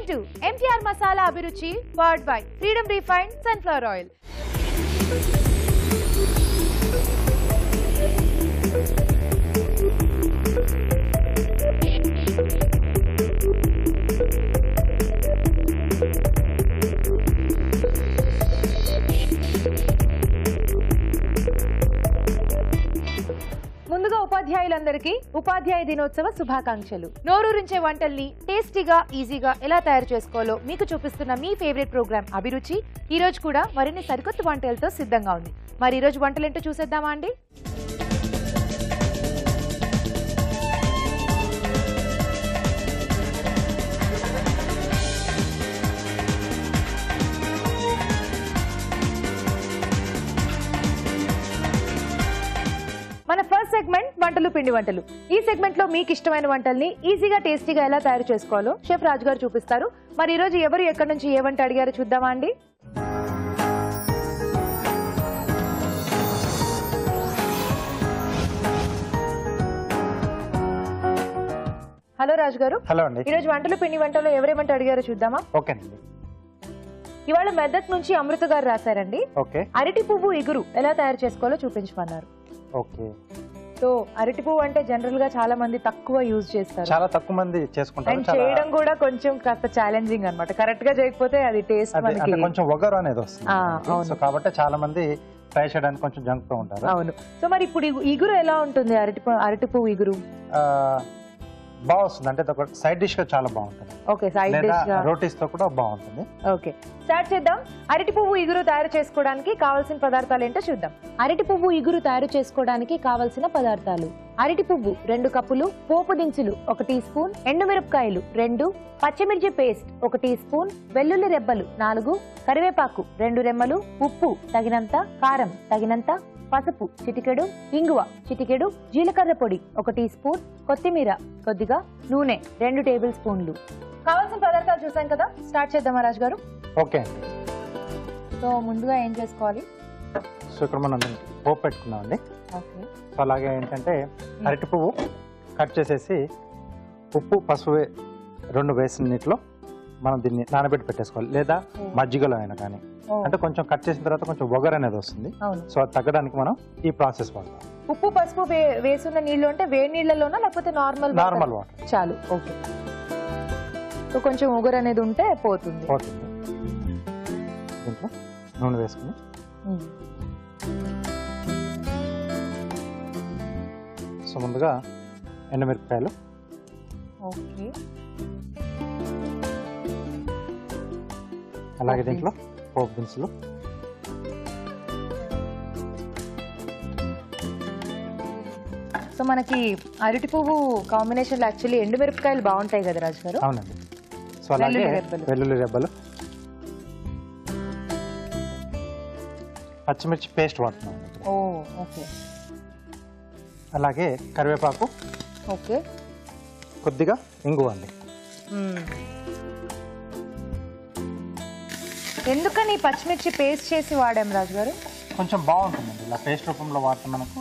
to MTR Masala Abhiruchi powered by Freedom Refined Sunflower Oil. ముందుగా ఉపాధ్యాయులందరికీ ఉపాధ్యాయ దినోత్సవ శుభాకాంక్షలు. నోరూరించే వంటల్ని టేస్టీగా ఈజీగా ఎలా తయారు చేసుకోవాలో మీకు చూపిస్తున్న మీ ఫేవరెట్ ప్రోగ్రామ్ అభిరుచి ఈ రోజు కూడా మరిన్ని సరికొత్త వంటలతో సిద్ధంగా ఉంది. మరి ఈ రోజు వంటలేంటో చూసేద్దామా అండి? మన ఫస్ట్ సెగ్మెంట్ వంటలు పిండి వంటలు. ఈ సెగ్మెంట్ లో మీకు ఇష్టమైన వంటల్ని ఈజీగా టేస్టీగా ఎలా తయారు చేసుకోవాలో షెఫ్ రాజు గారు చూపిస్తారు. మరి ఈ రోజు ఎవరు ఎక్కడి నుంచి ఏ వంట అడిగారో చూద్దామా అండి? హలో రాజు గారు. హలో అండి. ఈ రోజు వంటలు పిండి వంటలు ఎవరేమంటే అడిగారో చూద్దామా? ఓకేనండి. ఇవాళ మెదక్ నుంచి అమృత గారు రాశారండి. ఓకే. అరటి పువ్వు ఇగురు ఎలా తయారు చేసుకోవాలో చూపించమన్నారు. ఓకే. సో అరటి పువ్వు అంటే జనరల్ గా చాలా మంది తక్కువ యూజ్ చేస్తారు, చాలా తక్కువ మంది చేసుకుంటారు. చేయడం కూడా కొంచెం కాస్త ఛాలెంజింగ్ అన్నమాట. కరెక్ట్ గా చేయకపోతే అది టేస్ట్ మనకి కొంచెం ఒగరు అనేది వస్తుంది. సో కాబట్టి చాలా మంది ట్రై చేయడానికి కొంచెం జంకుతూ ఉంటారు. అవును. సో మరి ఇప్పుడు ఇగురు ఎలా ఉంటుంది? అరటి పువ్వు ఇగురు బాగా వస్తుంది, అంటే సైడ్ డిష్ గా చాలా బాగుంటుంది. ఓకే, సైడ్ డిష్ గా రోటీస్ తో కూడా బాగుంటుంది. ఓకే, స్టార్ట్ చేద్దాం. అరటి పువ్వు ఇగురు తయారు చేసుకోవడానికి కావాల్సిన పదార్థాలు ఏంటో చూద్దాం. అరటి పువ్వు ఇగురు తయారు చేసుకోవడానికి కావాల్సిన పదార్థాలు: అరటి పువ్వు 2 కప్పులు, పోపు దినుసులు 1 టీ స్పూన్, ఎండుమిరపకాయలు 2, పచ్చిమిర్చి పేస్ట్ 1 టీ స్పూన్, వెల్లుల్లి రెబ్బలు 4, కరివేపాకు 2 రెమ్మలు, ఉప్పు తగినంత, కారం తగినంత, పసుపు చిటికెడు, ఇంగువ చిటికెడు, జీలకర్ర పొడి 1 టీ స్పూన్, కొత్తిమీర కొద్దిగా, నూనె 2 టేబుల్ స్పూన్లు. కావాల్సిన పదార్థాలు చూసాం కదా, స్టార్ట్ చేద్దామా రాజు గారు? ఓకే. సో ముందుగా ఏం చేసుకోవాలి? సో ఇక్కడ మనం పోపు పెట్టుకున్నాం అండి. ఓకే. సో అలాగే ఏంటంటే అరటి పువ్వు కట్ చేసేసి ఉప్పు పసుపు 2 వేసిన నీటిలో మనం దీన్ని నానబెట్టి పెట్టేసుకోవాలి, లేదా మజ్జిగలో అయినా కానీ. అంటే కొంచెం కట్ చేసిన తర్వాత కొంచెం ఒగరు అనేది వస్తుంది. సో అది తగ్గడానికి మనం ఈ ప్రాసెస్ వాడతాం. ఉప్పు పసుపు వేసున్న నీళ్ళు అంటే వేడి నీళ్ళలోనా లేకపోతే నార్మల్ వాటర్ చాలు? ఓకే. సో కొంచెం ఒగరు అనేది ఉంటే పోతుంది. దీంట్లో నూనె వేసుకుని సో ముందుగా ఎండుమిరపకాయలు, ఓకే, అలాగే దీంట్లో పోపు దినుసులు, సో మనకి అరటి పువ్వు కాంబినేషన్ లో యాక్చువల్లీ ఎండుమిరపకాయలు బాగుంటాయి కదా రాజు గారు? అవునండి. సో అలాగే వెల్లుల్లి రెబ్బలు, పచ్చిమిర్చి పేస్ట్ వాడుతున్నాం. ఓకే. అలాగే కరివేపాకు, ఓకే, కొద్దిగా ఇంగువ అండి. ఎందుకని పచ్చిమిర్చి పేస్ట్ చేసి వాడాం రాజు గారు? కొంచెం బాగుంటుందండి, ఇలా పేస్ట్ రూపంలో వాడితే మనకు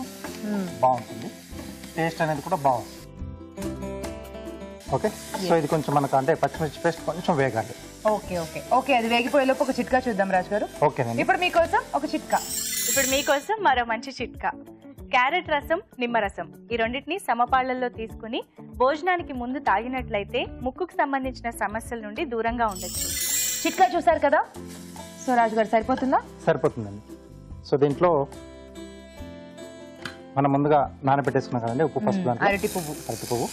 బాగుంటుంది, టేస్ట్ అనేది కూడా బాగుంటుంది. ఓకే. సో ఇది కొంచెం మనకు అంటే పచ్చిమిర్చి పేస్ట్ కొంచెం వేగాలి. Okay okay okay. అది వేగిపోయేలోపు ఒక చిట్కా చూద్దాం రాజు గారు. ఓకేనండి. ఇప్పుడు మీకోసం ఒక చిట్కా. ఇప్పుడు మీకోసం మరో మంచి చిట్కా. క్యారెట్ రసం, నిమ్మరసం ఈ రెండింటిని సమపాళ్లలో తీసుకుని భోజనానికి ముందు తాగినట్లయితే ముక్కుకు సంబంధించిన సమస్యల నుండి దూరంగా ఉండొచ్చు. చిట్కా చూసారు కదా. సో రాజు గారు సరిపోతుందా? సరిపోతుందండి. సో దీంట్లో మనం ముందుగా నానబెట్టేసుకున్నాం కదండి ఉప్పు పసుపు, అరటి పువ్వు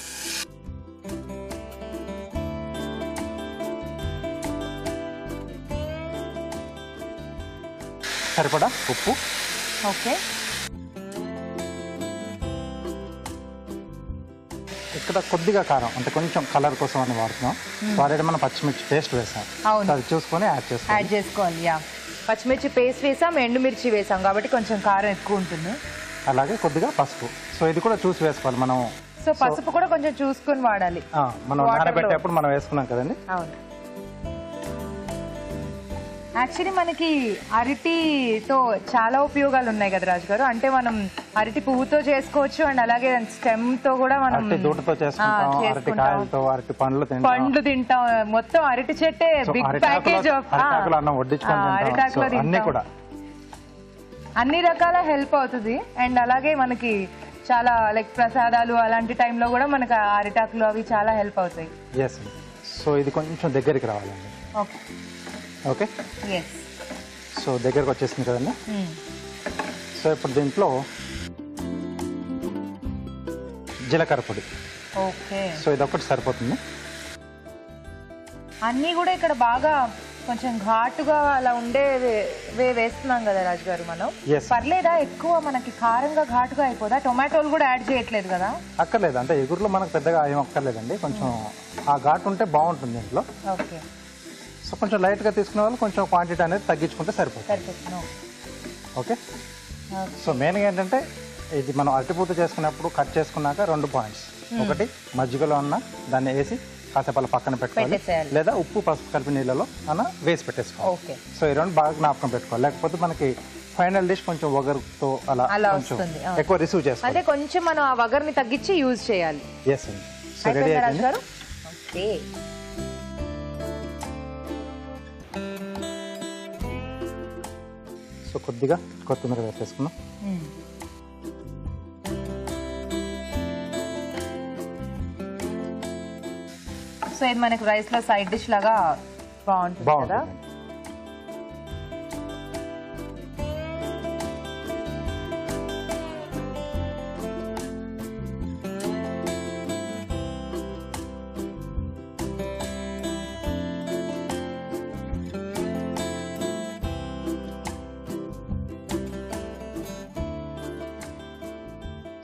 సరిపడా ఉప్పు, ఓకే, ఇక్కడ కొద్దిగా కారం, అంటే కొంచెం కలర్ కోసం అని వాడుతున్నాం. ఆల్రెడీ మనం పచ్చిమిర్చి పేస్ట్ వేసాం, అది చూసుకొని యాడ్ చేసుకోవాలి. యా, పచ్చిమిర్చి పేస్ట్ వేసాం, ఎండుమిర్చి వేసాం కాబట్టి కొంచెం కారం ఎక్కువ ఉంటుంది. అలాగే కొద్దిగా పసుపు. సో ఇది కూడా చూసి వేసుకోవాలి మనం. సో పసుపు కూడా కొంచెం చూసుకొని వాడాలి. మనం నానబెట్టేప్పుడు మనం వేసుకున్నాం కదండి. అవును. యాక్చువల్లీ మనకి అరటితో చాలా ఉపయోగాలు ఉన్నాయి కదా రాజు గారు. అంటే మనం అరటి పువ్వుతో చేసుకోవచ్చు అండ్ అలాగే స్టెమ్ తో కూడా మనం అరటి దూటతో చేసుకుంటాం, అరటి కాయలతో, అరటి పండ్లు తింటాం. మొత్తం అరటి చెట్టే బిగ్ ప్యాకేజ్ ఆఫ్ అరిటాకులో అన్ని కూడా అన్ని రకాల హెల్ప్ అవుతుంది. అండ్ అలాగే మనకి చాలా లైక్ ప్రసాదాలు అలాంటి టైంలో కూడా మనకు అరిటాకులు అవి చాలా హెల్ప్ అవుతాయి. ఎస్. సో ఇది కొంచెం దగ్గరికి రావాలండి. Okay okay. ఎస్. సో దగ్గరకు వచ్చేసింది కదండి. సో ఇప్పుడు దీంట్లో జీలకర్ర పొడి. ఓకే. సో ఇది ఒకటి సరిపోతుంది. అన్నీ కూడా ఇక్కడ బాగా కొంచెం ఘాటుగా అలా ఉండే వేస్తున్నాం కదా రాజు గారు మనం. పర్లేదా? ఎక్కువ మనకి కారంగా ఘాటుగా అయిపోదా? టొమాటోలు కూడా యాడ్ చేయట్లేదు కదా? అక్కర్లేదు. అంటే ఎగురులో మనకు పెద్దగా ఏం అక్కర్లేదండి. కొంచెం ఆ ఘాటు ఉంటే బాగుంటుంది దీంట్లో. ఓకే. సో కొంచెం లైట్గా తీసుకునే వాళ్ళు కొంచెం క్వాంటిటీ అనేది తగ్గించుకుంటే సరిపోతుంది. ఓకే. సో మెయిన్గా ఏంటంటే ఇది మనం అరటిపూత చేసుకున్నప్పుడు కట్ చేసుకున్నాక 2 పాయింట్స్. ఒకటి మజ్జిగలో ఉన్న దాన్ని వేసి కాసేపు అలా పక్కన పెట్టుకోవాలి, లేదా ఉప్పు పసుపు కలిపి నీళ్ళలో అన్న వేసి పెట్టేసుకోవాలి. సో ఈ 2 బాగా జ్ఞాపకం పెట్టుకోవాలి. లేకపోతే మనకి ఫైనల్ డిష్ కొంచెం వగరుతో అలా కొంచెం ఎక్కువ రిసీవ్ చేసుకోవాలి. అంటే కొంచెం మనం ఆ వగర్ని తగ్గించి యూజ్ చేయాలి. ఎస్ అండి. సో రెడీ అయిపోయింది. సో కొద్దిగా కొత్తిమీర వేసేసుకున్నాం. సో ఇది మనకి రైస్ లో సైడ్ డిష్ లాగా బాగుంటుంది కదా.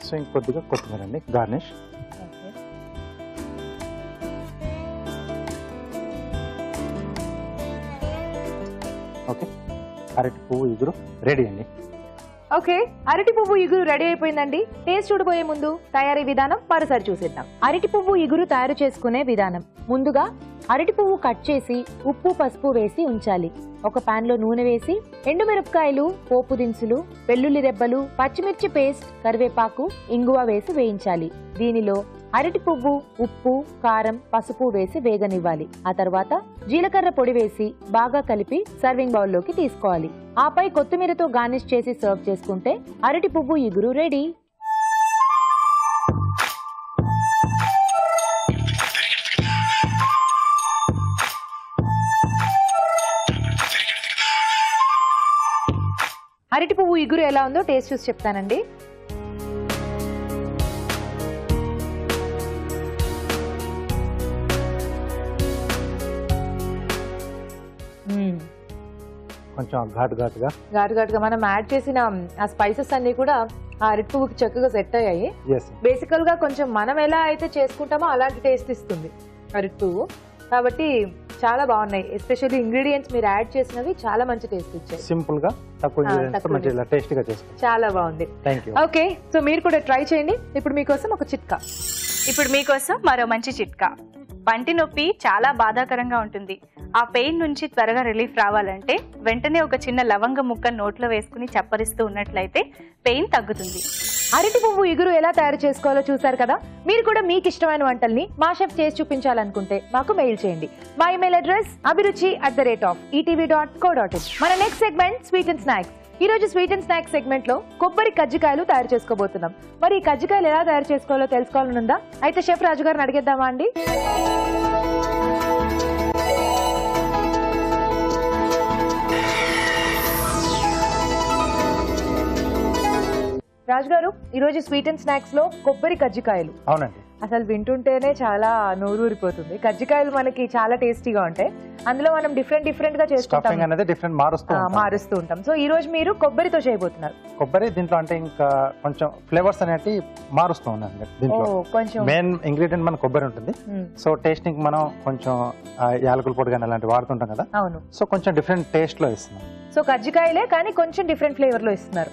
సో ఇంకొద్దిగా కొత్తిమీర అండి గార్నిష్. ఓకే. అరటి పువ్వు ఇగురు రెడీ అండి. ఓకే, అరటి పువ్వు ఇగురు రెడీ అయిపోయిందండి. టేస్ట్ చూడబోయే ముందు తయారీ విధానం మరోసారి చూసేద్దాం. అరటి పువ్వు ఇగురు తయారు చేసుకునే విధానం. ముందుగా అరటి పువ్వు కట్ చేసి ఉప్పు పసుపు వేసి ఉంచాలి. ఒక పాన్ లో నూనె వేసి ఎండుమిరపకాయలు, పోపు దినుసులు, వెల్లుల్లి రెబ్బలు, పచ్చిమిర్చి పేస్ట్, కరివేపాకు, ఇంగువ వేసి వేయించాలి. దీనిలో అరటి పువ్వు, ఉప్పు, కారం, పసుపు వేసి వేగనివ్వాలి. ఆ తర్వాత జీలకర్ర పొడి వేసి బాగా కలిపి సర్వింగ్ బౌల్లోకి తీసుకోవాలి. ఆపై కొత్తిమీరతో గార్నిష్ చేసి సర్వ్ చేసుకుంటే అరటి పువ్వు ఇగురు రెడీ. అరటి పువ్వు ఇగురు ఎలా ఉందో టేస్ట్ చూసి చెప్తానండి. కొంచెం ఘాటుగా మనం యాడ్ చేసిన ఆ స్పైసెస్ అన్ని కూడా ఆ అరటి పువ్వుకి చక్కగా సెట్ అయ్యాయి. బేసికల్ గా కొంచెం మనం ఎలా అయితే చేసుకుంటామో అలాంటి టేస్ట్ ఇస్తుంది అరటి పువ్వు. కాబట్టి చాలా బాగున్నాయి. ఎస్పెషల్లీ ఇంగ్రీడియంట్స్ మీరు యాడ్ చేసినవి చాలా మంచి టేస్ట్ ఇచ్చాయి. సింపుల్ గా చాలా బాగుంది. ఓకే, సో మీరు కూడా ట్రై చేయండి. ఇప్పుడు మీకోసం ఒక చిట్కా. మరో మంచి చిట్కా. పంటి నొప్పి చాలా బాధాకరంగా ఉంటుంది. ఆ పెయిన్ నుంచి త్వరగా రిలీఫ్ రావాలంటే వెంటనే ఒక చిన్న లవంగ ముక్క నోట్లో వేసుకుని చప్పరిస్తూ ఉన్నట్లయితే పెయిన్ తగ్గుతుంది. అరటి పువ్వు ఇగురు ఎలా తయారు చేసుకోవాలో చూసారు కదా. మీరు కూడా మీకు ఇష్టమైన వంటల్ని మా షెఫ్ చేసి చూపించాలనుకుంటే మాకు మెయిల్ చేయండి. మా ఇమెయిల్ అడ్రస్ abhiruchi@etv.co.in. మన next segment sweet and snacks. ఈ రోజు స్వీట్ అండ్ స్నాక్స్ సెగ్మెంట్ లో కొబ్బరి కజ్జికాయలు తయారు చేసుకోబోతున్నాం. మరి ఈ కజ్జికాయలు ఎలా తయారు చేసుకోవాలో తెలుసుకోవాలనుందా? అయితే షెఫ్ రాజు గారిని అడిగేద్దామా అండి? రాజు గారు, ఈ రోజు స్వీట్ అండ్ స్నాక్స్ లో కొబ్బరి కజ్జికాయలు. అవునండి. అసలు వింటుంటేనే చాలా నోరూరిపోతుంది. కజ్జికాయలు మనకి చాలా టేస్టీగా ఉంటాయి. అందులో మనం డిఫరెంట్ గా చేసుకుంటాం, మారుస్తూ ఉంటాం. సో ఈ రోజు మీరు కొబ్బరితో చేయబోతున్నారు. కొబ్బరి దీంట్లో అంటే ఇంకా కొంచెం ఫ్లేవర్స్ అనేవి మారుస్తూ ఉన్నాం. దీంట్లో కొంచెం మెయిన్ ఇంగ్రీడియంట్ మన కొబ్బరి ఉంటుంది. సో టేస్టింగ్ మనం కొంచెం యాలకుల పొడి కానీ అలాంటి వాడుతుంటాం కదా. అవును. సో కొంచెం డిఫరెంట్ టేస్ట్ లో ఇస్తున్నాం. సో కజ్జికాయలే కానీ కొంచెం డిఫరెంట్ ఫ్లేవర్ లో ఇస్తున్నారు.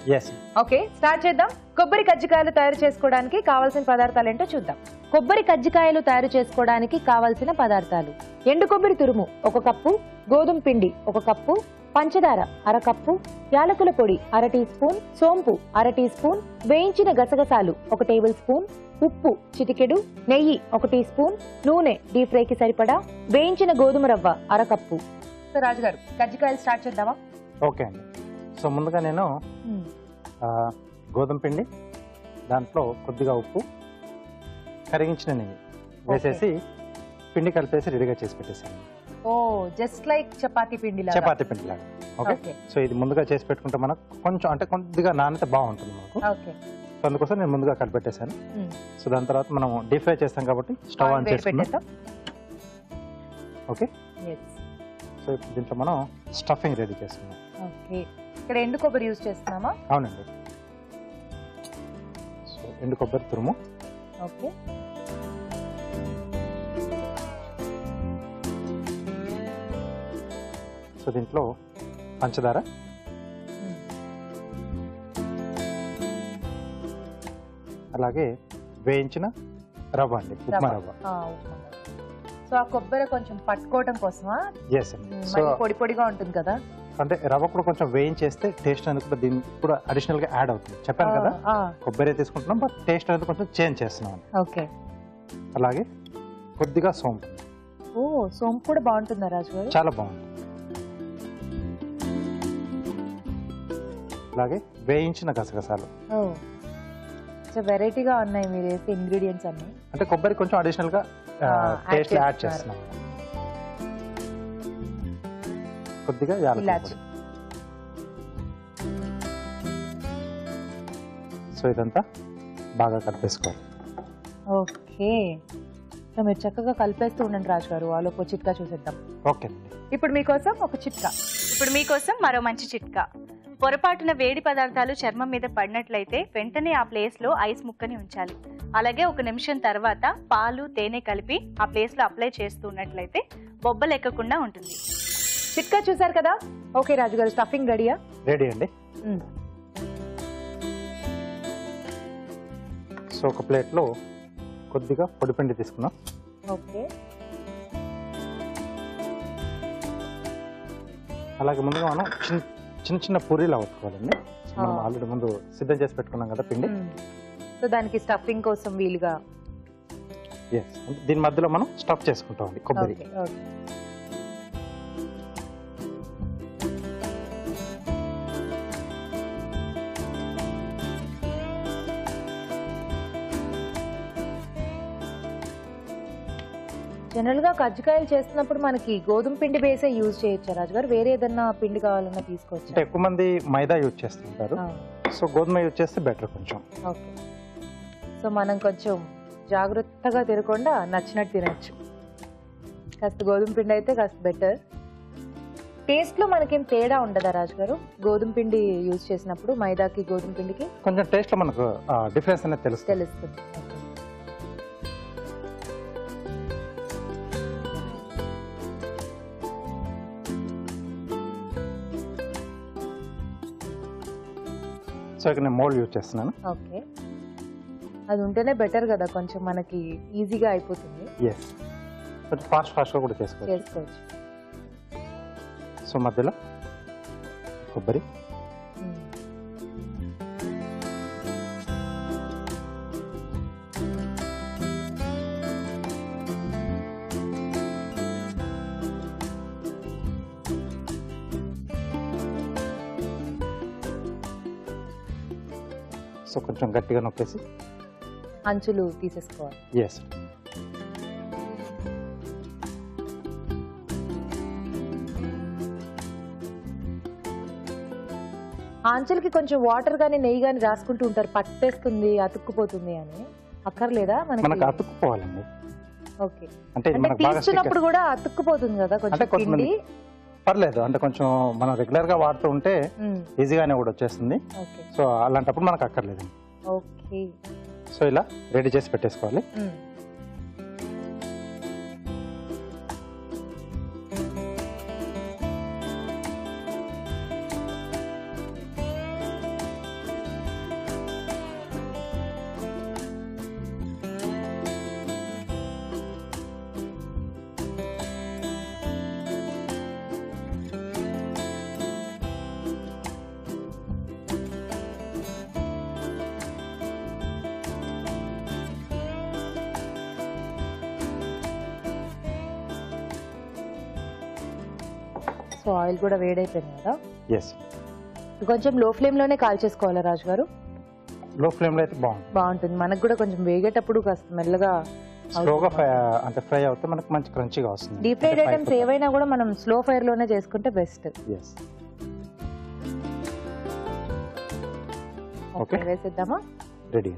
ఓకే, స్టార్ట్ చేద్దాం. కొబ్బరి కజ్జికాయలు తయారు చేసుకోవడానికి కావాల్సిన పదార్థాలు ఏంటో చూద్దాం. కొబ్బరి కజ్జికాయలు తయారు చేసుకోవడానికి కావాల్సిన పదార్థాలు: ఎండు కొబ్బరి తురుము 1 కప్పు, గోధుమ పిండి 1 కప్పు, పంచదార అర కప్పు, యాలకుల పొడి అర టీ స్పూన్, సోంపు అర టీ స్పూన్, వేయించిన గసగసాలు 1 టేబుల్ స్పూన్, ఉప్పు చిటికెడు, నెయ్యి 1 టీ స్పూన్, నూనె డీప్ ఫ్రైకి సరిపడా, వేయించిన గోధుమ రవ్వ అర కప్పు. సో రాజుగారు కజ్జికాయలు స్టార్ట్ చేద్దామా? ఓకే అండి. సో ముందుగా నేను గోధుమ పిండి, దాంట్లో కొద్దిగా ఉప్పు, కరిగించిన నెయ్యి వేసేసి పిండి కలిపేసి రెడీగా చేసి పెట్టేసాను. ఓ జస్ట్ లైక్ చపాతీ పిండి లాగా. చపాతీ పిండి లాగా. ఓకే. సో ఇది ముందుగా చేసి పెట్టుకుంటే మనకు కొంచెం అంటే కొద్దిగా నాణ్యత బాగుంటుంది మనకు. ఓకే. సో అందుకోసం నేను ముందుగా కలిపెట్టేశాను. సో దాని తర్వాత మనం డీప్ ఫ్రై చేస్తాం కాబట్టి స్టవ్ ఆన్ చేసుకుంటాం. ఓకే. సో ఇప్పుడు దీంట్లో మనం స్టఫింగ్ రెడీ చేసుకున్నాం. ఓకే. ఇక్కడ ఎండు కొబ్బరి యూజ్ చేస్తున్నామా? అవునండి. సో ఎండు కొబ్బరి తురుము. ఓకే. సో దీంట్లో పంచదార, అలాగే వేయించిన రవ్వ అండి, ఉప్మా రవ్వ. సో ఆ కొబ్బరి కొంచెం పట్టుకోవడం కోసమా? ఎస్ అండి. సో పొడి పొడిగా ఉంటుంది కదా, అంటే రవ్వ కూడా కొంచెం వేయించేస్తే టేస్ట్ అనేది కూడా దీనికి కూడా అడిషనల్ గా యాడ్ అవుతుంది. చెప్పాను కదా కొబ్బరి తీసుకుంటున్నాం, బట్ టేస్ట్ అనేది కొంచెం చేంజ్ చేస్తున్నాం. ఓకే. అలాగే కొద్దిగా సోంపు. ఓ సోంపు కూడా బాగుంటుందా రాజు గారు? చాలా బాగుంటుంది. అలాగే వేయించిన గసగసాలు. సో వెరైటీగా ఉన్నాయి మీరు వేసే ఇంగ్రీడియంట్స్ అన్ని. అంటే కొబ్బరి కొంచెం అడిషనల్ గా టేస్ట్ యాడ్ చేస్తున్నాం. కొద్దిగా యాలకుల పొడి. సో ఇదంతా బాగా కలిపేసుకోవాలి. ఓకే. సో మీరు చక్కగా కలిపేస్తూ ఉండండి రాజు గారు, వాళ్ళకు చిట్కా చూసేద్దాం. ఓకే. ఇప్పుడు మీకోసం ఒక చిట్కా. ఇప్పుడు మీకోసం మరో మంచి చిట్కా. పొరపాటున వేడి పదార్థాలు చర్మం మీద పడినట్లయితే వెంటనే ఆ ప్లేస్ లో ఐస్ ముక్కని ఉంచాలి. అలాగే 1 నిమిషం తర్వాత పాలు, తేనె కలిపి ఆ ప్లేస్ లో అప్లై చేస్తున్నట్లయితే బొబ్బలు ఎక్కకుండా ఉంటుంది. చిట్కా చూసారు కదా. ఓకే రాజు గారు, స్టఫింగ్ రెడీయా? రెడీ అండి. సో ఒక ప్లేట్ లో కొద్దిగా పొడిపిండి తీసుకున్నాం. ఓకే. అలాగే ముందుగా మనం చిన్న చిన్న పూరీలు అవుకోవాలండి. మనం ఆల్రెడీ ముందు సిద్ధం చేసి పెట్టుకున్నాం కదా పిండి. సో దానికి స్టఫింగ్ కోసం వీలుగా దీని మధ్యలో మనం స్టఫ్ చేసుకుంటామండి కొబ్బరి. జనరల్ గా కజ్జికాయలు చేస్తున్నప్పుడు మనకి గోధుమ పిండి బేసే యూజ్ చేయొచ్చా రాజు గారు? వేరే ఏదన్నా పిండి కావాలన్నా తీసుకోవచ్చు? అంటే ఎక్కువ మంది మైదా యూజ్ చేస్తుంటారు. సో గోధుమ యూజ్ చేస్తే బెటర్ కొంచెం. ఓకే. సో మనం కొంచెం జాగ్రత్తగా తినకుండా నచ్చినట్టు తినచ్చు. కాస్త గోధుమ పిండి అయితే కాస్త బెటర్. టేస్ట్ లో మనకేం తేడా ఉండదా రాజు గారు గోధుమ పిండి యూజ్ చేసినప్పుడు మైదాకి గోధుమ పిండికి? కొంచెం టేస్ట్ లో మనకు డిఫరెన్స్ అనేది తెలుస్తుంది. సో ఇక్కడ నేను మోల్డ్ యూజ్ చేస్తున్నాను. ఓకే. అది ఉంటేనే బెటర్ కదా, కొంచెం మనకి ఈజీగా అయిపోతుంది. ఎస్. ఫాస్ట్గా కూడా చేసుకోవచ్చు. సో మధ్యలో కొబ్బరి, సో కొంచెం గట్టిగా నొక్కేసి అంచులు తీసేసుకోవాలి. ఎస్. అంచులకి కొంచెం వాటర్ గానీ నెయ్యి గానీ రాసుకుంటూ ఉంటారు, పట్టేస్తుంది అతుక్కుపోతుంది అని. అక్కర్లేదా మనకి? అతుక్కుపోవాలండి. ఓకే. అంటే తీసుకున్నప్పుడు కూడా అతుక్కుపోతుంది కదా కొంచెం పిండి? పర్లేదు, అంటే కొంచెం మనం రెగ్యులర్ గా వాడుతూ ఉంటే ఈజీగానే కూడా వచ్చేస్తుంది. సో అలాంటప్పుడు మనకు అక్కర్లేదు. ఓకే. సో ఇలా రెడీ చేసి పెట్టేసుకోవాలి. సో ఆయిల్ కూడా వేడైపోయింది కదా. ఎస్, కొంచెం లో ఫ్లేమ్ లోనే కాల్ చేసుకోవాలా రాజు గారు? లో ఫ్లేమ్లో అయితే బాగుంటుంది. మనకు కూడా కొంచెం వేగేటప్పుడు కాస్త మెల్లగా స్లోగా అంటే ఫ్రై అవుతే మనకు మంచి క్రంచీగా వస్తుంది. డీప్ ఫ్రైడ్ ఐటమ్స్ ఏవైనా కూడా మనం స్లో ఫైర్ లోనే చేసుకుంటే బెస్ట్. ఎస్. ఓకే, వేసేద్దామా? రెడీ.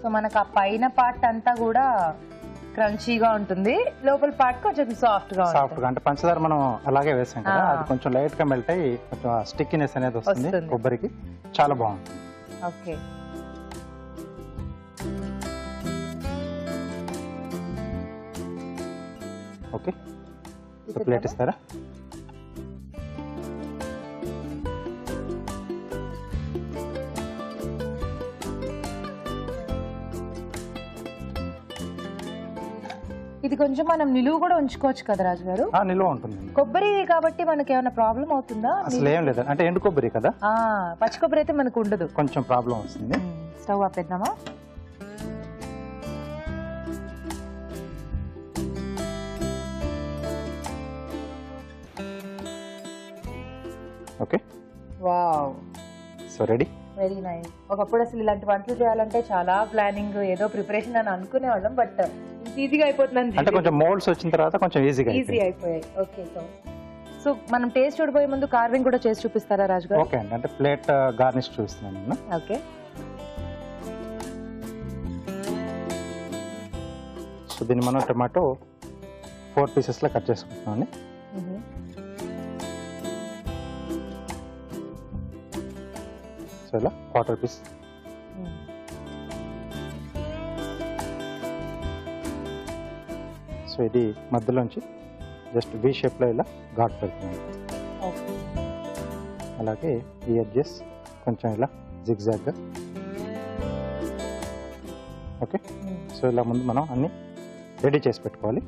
సో మనకు ఆ పైన పార్ట్ అంతా కూడా క్రంచీగా ఉంటుంది, లోపల పార్ట్ కొంచెం సాఫ్ట్ గా సాఫ్ట్ గా అంటే పంచదార మనం అలాగే వేసాం కదా, అది కొంచెం లైట్ గా మెల్ట్ అయ్యి కొంచెం స్టిక్కినెస్ అనేది వస్తుంది కొబ్బరికి, చాలా బాగుంటుంది. Okay, okay. ప్లేట్ ఇస్తారా? ఇది కొంచెం మనం నిలువ కూడా ఉంచుకోవచ్చు కదా రాజు గారు? నిలువ ఉంటుంది. కొబ్బరి కాబట్టి మనకి ఏమైనా ప్రాబ్లం అవుతుందా? అసలు ఏం లేదు, అంటే ఎండు కొబ్బరి కదా, పచ్చి కొబ్బరి అయితే మనకు ఉండదు, కొంచెం ప్రాబ్లం వస్తుంది. స్టవ్ ఆపేద్దామా? Okay, wow, so ready. Very nice. ఒకప్పుడు అసలు ఇలాంటి వంటలు చేయాలంటే చాలా ప్లానింగ్, ఏదో ప్రిపరేషన్ అని అనుకునేవాళ్ళం, బట్ ఈజీగా అయిపోతుంది. అంటే కొంచెం మోల్డ్స్ వచ్చిన తర్వాత కొంచెం ఈజీ అయిపోయాయి. ఓకే, సో మనం టేస్ట్ చూడబోయే ముందు కార్వింగ్ కూడా చేసి చూపిస్తారా రాజు గారు? ఓకే అండి, అంటే ప్లేట్ గార్నిష్ చూస్తున్నాను నేను. ఓకే, సో దీన్ని మనం టమాటో 4 పీసెస్ లా కట్ చేసుకుంటున్నాం అండి. సో ఇలా 1/4 పీస్. సో ఇది మధ్యలోంచి జస్ట్ వి షేప్లో ఇలా ఘాట్ పెడుతున్నాను. అలాగే ఈ ఎడ్జెస్ కొంచెం ఇలా జిగ్జాగ్గా. ఓకే, సో ఇలా ముందు మనం అన్ని రెడీ చేసి పెట్టుకోవాలి.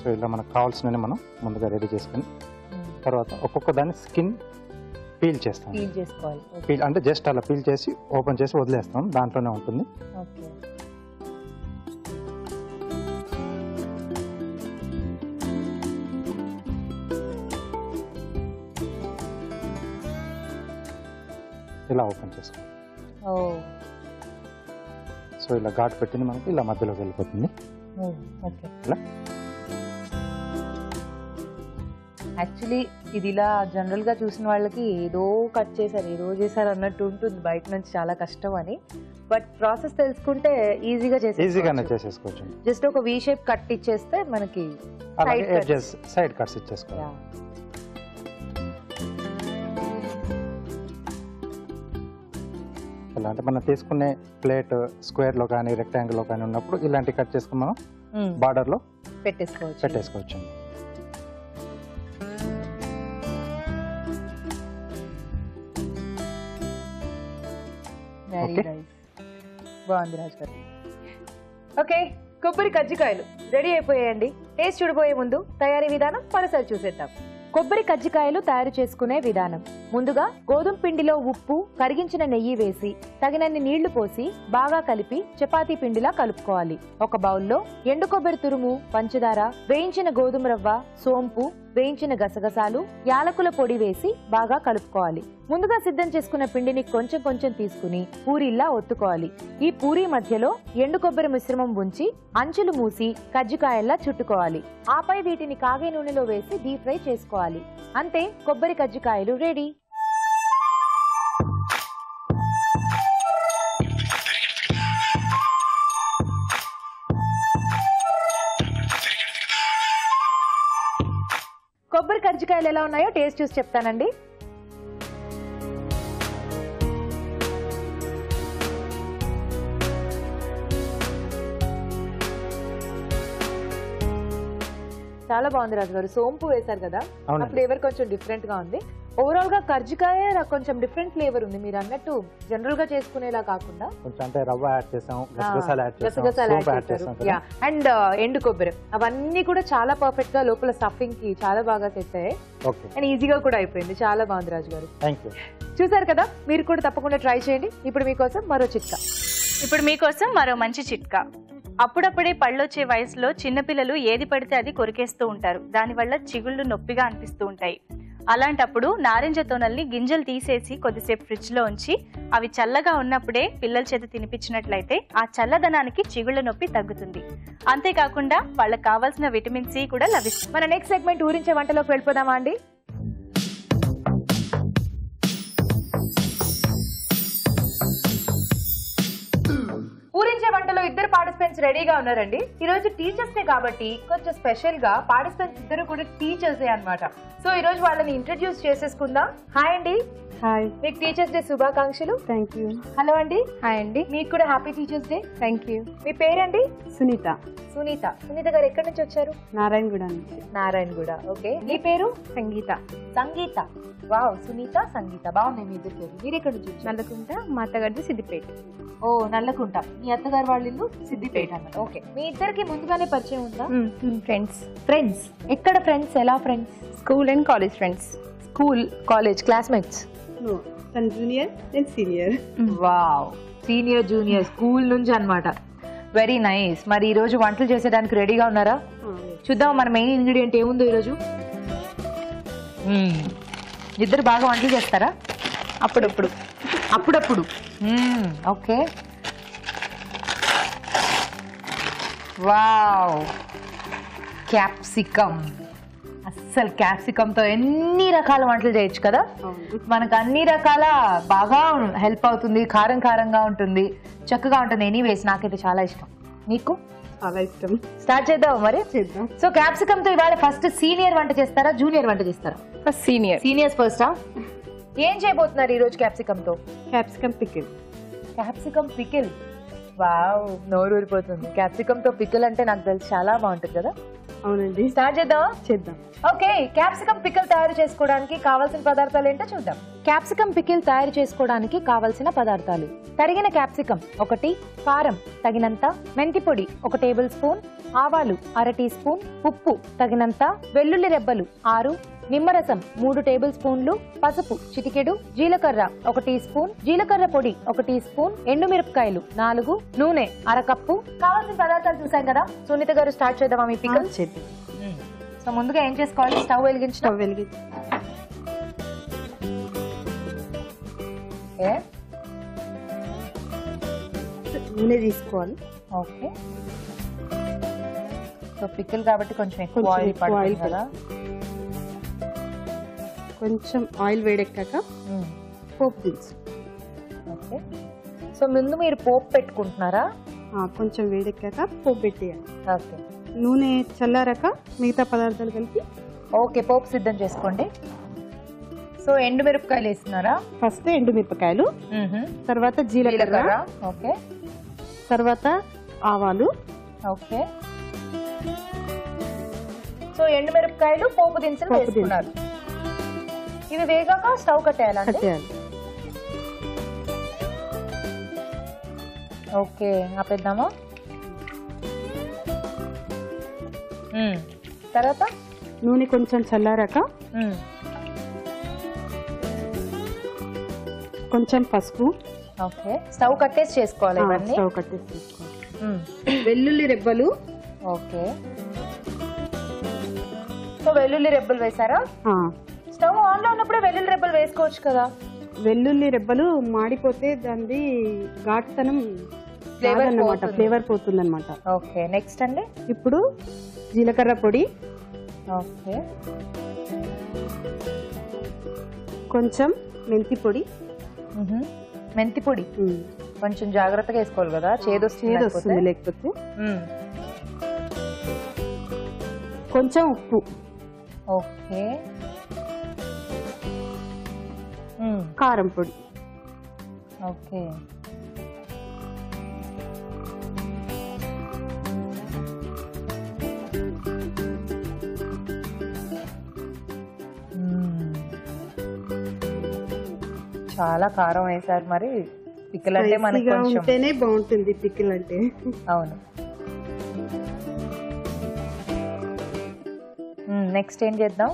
సో ఇలా మనకు కావాల్సినవి మనం ముందుగా రెడీ చేసుకొని తర్వాత ఒక్కొక్క దాన్ని స్కిన్ పీల్ చేస్తాం. పీల్ అంటే జస్ట్ అలా పీల్ చేసి ఓపెన్ చేసి వదిలేస్తాం, దాంట్లోనే ఉంటుంది. ఇలా ఓపెన్ చేసుకోవాలి. సో ఇలా ఘాటు పెట్టింది మనకి ఇలా మధ్యలోకి వెళ్ళిపోతుంది. ఇలా యాక్చువల్లీ ఇది ఇలా జనరల్ గా చూసిన వాళ్ళకి ఏదో కట్ చేశారు, ఏదో చేశారు అన్నట్టు ఉంటుంది బయట నుంచి, చాలా కష్టం అని. బట్ ప్రాసెస్ తెలుసుకుంటే ఈజీగానే చేసేసుకోవచ్చు. జస్ట్ ఒక వి షేప్ కట్ ఇచ్చేస్తే మనకి సైడ్ కట్స్ ఇచ్చేసుకోవాలి. ఇలా అంటే మనం తీసుకునే ప్లేట్ స్క్వేర్ లో కానీ రెక్టాంగిల్ లో కానీ ఉన్నప్పుడు ఇలాంటి కట్ చేసుకుని మనం బార్డర్ లో పెట్టేసుకోవచ్చు. బాగుంది రాజు గారు. ఓకే, కొబ్బరి కజ్జికాయలు రెడీ అయిపోయాయండి. టేస్ట్ చూడబోయే ముందు తయారీ విధానం మరోసారి చూసేద్దాం. కొబ్బరి కజ్జికాయలు తయారు చేసుకునే విధానం: ముందుగా గోధుమ పిండిలో ఉప్పు, కరిగించిన నెయ్యి వేసి తగినన్ని నీళ్లు పోసి బాగా కలిపి చపాతీ పిండిలా కలుపుకోవాలి. ఒక బౌల్లో ఎండు కొబ్బరి తురుము, పంచదార, వేయించిన గోధుమ రవ్వ, సోంపు, వేయించిన గసగసాలు, యాలకుల పొడి వేసి బాగా కలుపుకోవాలి. ముందుగా సిద్ధం చేసుకున్న పిండిని కొంచెం కొంచెం తీసుకుని పూరీల్లా ఒత్తుకోవాలి. ఈ పూరీ మధ్యలో ఎండు కొబ్బరి మిశ్రమం ఉంచి అంచులు మూసి కజ్జికాయల్లా చుట్టుకోవాలి. ఆపై వీటిని కాగే నూనెలో వేసి డీప్ ఫ్రై చేసుకోవాలి. అంతే, కొబ్బరి కజ్జికాయలు రెడీ. కొబ్బరి కజ్జికాయలు ఎలా ఉన్నాయో టేస్ట్ చూసి చెప్తానండి. చాలా బాగుంది రాజు గారు. సోంపు వేశారు కదా, ఆ అవునండి. ఫ్లేవర్ కొంచెం డిఫరెంట్ గా ఉంది. ఓవరాల్ గా కర్జికాయ కొంచెం డిఫరెంట్ ఫ్లేవర్ ఉంది. మీరు అన్నట్టు జనరల్ గా చేసుకునేలా కాకుండా కొంచెం అంటే రవ్వ యాడ్ చేసాం, గసగసాలు యాడ్ చేసాం, గసగసాలు సోంపు యాడ్ యాడ్ చేశారు. చేసాం కదా. అండ్ ఎండు కొబ్బరి అవన్నీ కూడా చాలా పర్ఫెక్ట్ గా లోపల స్టఫింగ్ కి చాలా బాగా సెట్ అయ్యాయి. ఓకే, అండ్ ఈజీగా కూడా అయిపోయింది. చాలా బాగుంది రాజు గారు. Thank you. చూసారు కదా, మీరు కూడా తప్పకుండా ట్రై చేయండి. ఇప్పుడు మీకోసం మరో చిట్కా. ఇప్పుడు మీకోసం మరో మంచి చిట్కా. అప్పుడప్పుడే పళ్ళొచ్చే వయసులో చిన్నపిల్లలు ఏది పడితే అది కొరికేస్తూ ఉంటారు. దానివల్ల చిగుళ్ళు నొప్పిగా అనిపిస్తూ ఉంటాయి. అలాంటప్పుడు నారింజ తొనల్ని గింజలు తీసేసి కొద్దిసేపు ఫ్రిడ్జ్ లో ఉంచి అవి చల్లగా ఉన్నప్పుడే పిల్లల చేత తినిపించినట్లయితే ఆ చల్లదనానికి చిగుళ్ళ నొప్పి తగ్గుతుంది. అంతేకాకుండా వాళ్ళకి కావాల్సిన విటమిన్ సి కూడా లభిస్తుంది. మన నెక్స్ట్ సెగ్మెంట్ ఊరించే వంటలోకి వెళ్ళిపోదామా అండి? ఊరించే వంటలో ఇద్దరు పార్టిసిపెంట్స్ రెడీగా ఉన్నారండి. ఈ రోజు టీచర్స్ డే కాబట్టి కొంచెం స్పెషల్ గా పార్టిసిపెంట్స్ ఇద్దరు కూడా టీచర్సే అన్నమాట. సో ఈ రోజు వాళ్ళని ఇంట్రడ్యూస్ చేసేసుకుందాం. హాయ్ అండి. హాయ్, మీకు టీచర్స్ డే శుభాకాంక్షలు. Thank you. హలో అండి. హాయ్ అండి. మీకు కూడా happy teachers day. Thank you. మీ పేరండి? సునీత, సునీత. సునీత గారు ఎక్కడి నుంచి వచ్చారు? నారాయణగూడ నుంచి. నారాయణగూడ. ఓకే. మీ పేరు? సంగీత, సంగీత. వావ్, సునీత, సంగీత బాగున్నాయి మీ ఇద్దరు పేరు. మీరు ఎక్కడి నుంచి వచ్చారు? నల్లకుంట, మా అత్తగారిది సిద్దిపేట. ఓ, నల్లకుంట. మీ అత్తగారు వాళ్ళ ఇల్లు సిద్దిపేట అన్నమాట. ఓకే. మీ ఇద్దరికి ముందుగానే పరిచయం ఉందా? Friends, friends. ఎక్కడ ఫ్రెండ్స్? ఎలా friends? School and college friends. School, college classmates. No, తన జూనియర్, నేను senior. Wow, senior junior school నుంచి అన్నమాట. Very nice. మరి ఈ రోజు వంటలు చేసేదానికి రెడీగా ఉన్నారా? చూద్దాం మన మెయిన్ ఇంగ్రీడియంట్ ఏముందో ఈరోజు. ఇద్దరు బాగా వంటలు చేస్తారా? అప్పుడప్పుడు. అప్పుడప్పుడు. ఓకే. Wow, capsicum. అస్సలు క్యాప్సికమ్ తో ఎన్ని రకాల వంటలు చేయొచ్చు కదా. మనకు అన్ని రకాల బాగా హెల్ప్ అవుతుంది. కారం కారంగా ఉంటుంది, చక్కగా ఉంటుంది. ఎనీవేస్ నాకైతే చాలా ఇష్టం. మీకు? చాలా ఇష్టం. స్టార్ట్ చేద్దాం మరి. చేద్దాం. సో క్యాప్సికమ్ తో ఇవాళ ఫస్ట్ సీనియర్ వంట చేస్తారా, జూనియర్ వంట చేస్తారా? First senior. సీనియర్స్ ఫస్టా? ఏం చేయబోతున్నారు ఈ రోజు క్యాప్సికమ్ తో? Capsicum pickle. Capsicum pickle. Wow, నోరు ఊరిపోతుంది. క్యాప్సికమ్ తో పికిల్ అంటే నాకు తెలిసి చాలా బాగుంటుంది కదా. అవునండి. స్టార్ట్ చేద్దామా? చేద్దాం. ఓకే. క్యాప్సికమ్ పికిల్ తయారు చేసుకోవడానికి కావాల్సిన పదార్థాలు ఏంటో చూద్దాం. క్యాప్సికమ్ పికిల్ తయారు చేసుకోవడానికి కావలసిన పదార్థాలు: తరిగిన క్యాప్సికమ్ 1, కారం తగినంత, మెంతి పొడి 1 టేబుల్ స్పూన్, ఆవాలు 1/2 టీ స్పూన్, ఉప్పు తగినంత, వెల్లుల్లి రెబ్బలు 6, నిమ్మరసం 3 టేబుల్ స్పూన్లు, పసుపు చిటికెడు, జీలకర్ర 1 టీ స్పూన్, జీలకర్ర పొడి 1 టీ స్పూన్, ఎండుమిరపకాయలు 4, నూనె 1/2 కప్పు. కావాల్సిన పదార్థాలు చూసాం కదా. సునీత గారు స్టార్ట్ చేద్దామా మీ పికిల్? చేద్దాం. సో ముందుగా ఏం చేసుకోవాలి? స్టవ్ వెలిగించిన స్టవ్ వెలిగించి నూనె తీసుకోవాలి. ఓకే. సో పికిల్ కాబట్టి కొంచెం ఎక్కువ కొంచెం ఆయిల్ ఎక్కువ ఆయిల్ పడుతుంది కదా. కొంచెం ఆయిల్ వేడెక్కాక పోపు దినుసు. ఓకే. సో ముందు మీరు పోపు పెట్టుకుంటున్నారా? కొంచెం వేడెక్కాక పోపు పెట్టేయాలి. ఓకే. నూనె చల్లారాక మిగతా పదార్థాలు కలిపి ఓకే, పోపు సిద్ధం చేసుకోండి. సో ఎండుమిరపకాయలు వేస్తున్నారా? ఫస్ట్ ఎండుమిరపకాయలు, తర్వాత జీలకర్ర, ఓకే, తర్వాత ఆవాలు. ఓకే. సో ఎండుమిరపకాయలు, పోపు దినుసులు వేసుకున్నారు. ఇవి వేగాక స్టవ్ కట్టేయాలండి. కట్టేయాలి. ఓకే, ఆపేద్దామా? తర్వాత నూనె కొంచెం చల్లారాక కొంచెం పసుపు. ఓకే. స్టవ్ కట్టేసి చేసుకోవాలి ఇవన్నీ. స్టవ్ కట్టేసి చేసుకోవాలి. వెల్లుల్లి రెబ్బలు. ఓకే. సో వెల్లుల్లి రెబ్బలు వేసారా? స్టవ్ ఆన్ లో ఉన్నప్పుడే వెల్లుల్లి రెబ్బలు వేసుకోవచ్చు కదా. వెల్లుల్లి రెబ్బలు మాడిపోతే దాన్ని ఘాటుతనం అన్నమాట, ఫ్లేవర్ పోతుంది అనమాట. ఓకే. నెక్స్ట్ అండి? ఇప్పుడు జీలకర్ర పొడి, ఓకే, కొంచెం మెంతి పొడి. మెంతి పొడి కొంచెం జాగ్రత్తగా వేసుకోవాలి కదా, చేదొస్తుంది లేకపోతే. కొంచెం ఉప్పు. ఓకే. కారం పొడి. ఓకే. చాలా కారం వేసారు మరి. పిక్కల్ అంటే మనకి స్పైసీగా కొంచెం ఉంటేనే బాగుంటుంది పికిల్ అంటే. అవును. నెక్స్ట్ ఏం చేద్దాం?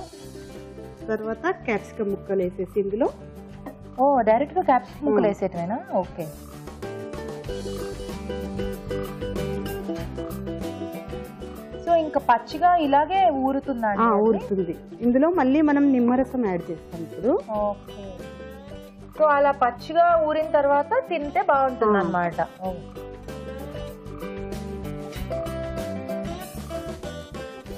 తర్వాత క్యాప్సికమ్ ముక్కలు వేసేసి ఇందులో. ఓ డైరెక్ట్ గా క్యాప్సికమ్ ముక్కలు వేసేటవేనా? ఓకే. సో ఇంకా పచ్చిగా ఇలాగే ఊరుతుందా? ఊరుతుంది. ఇందులో మళ్ళీ మనం నిమ్మరసం యాడ్ చేస్తాం ఇప్పుడు. ఓకే. సో అలా పచ్చిగా ఊరిన తర్వాత తింటే బాగుంటుంది అన్నమాట.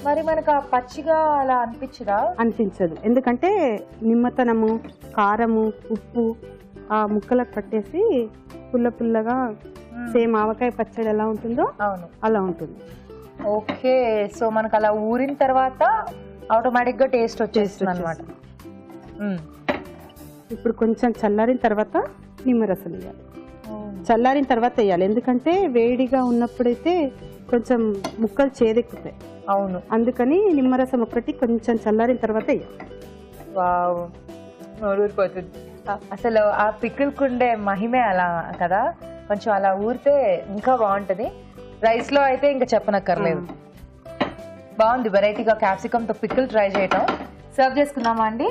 మరి మనకు ఆ పచ్చిగా అలా అనిపించదా? అనిపించదు, ఎందుకంటే నిమ్మతనము, కారము, ఉప్పు ఆ ముక్కలకు పట్టేసి పుల్ల పుల్లగా సేమ్ ఆవకాయ పచ్చడి ఎలా ఉంటుందో అవును అలా ఉంటుంది. ఓకే. సో మనకు అలా ఊరిన తర్వాత ఆటోమేటిక్ గా టేస్ట్ వచ్చేస్తుంది అన్నమాట. ఇప్పుడు కొంచెం చల్లారిన తర్వాత నిమ్మరసం వేయాలి. చల్లారిన తర్వాత వేయాలి, ఎందుకంటే వేడిగా ఉన్నప్పుడైతే కొంచెం ముక్కలు చేదెక్కుతాయి. అవును, అందుకని నిమ్మరసం ఒకటి కొంచెం చల్లారిన తర్వాత వేయాలి. వావ్, ఊరిపోతుంది. అసలు ఆ పికిల్ కుండే మహిమే అలా కదా, కొంచెం అలా ఊరితే ఇంకా బాగుంటది. రైస్ లో అయితే ఇంకా చెప్పనక్కర్లేదు. బాగుంది వెరైటీగా క్యాప్సికమ్ తో పికిల్ ట్రై చేయటం. సర్వ్ చేసుకుందామా అండి?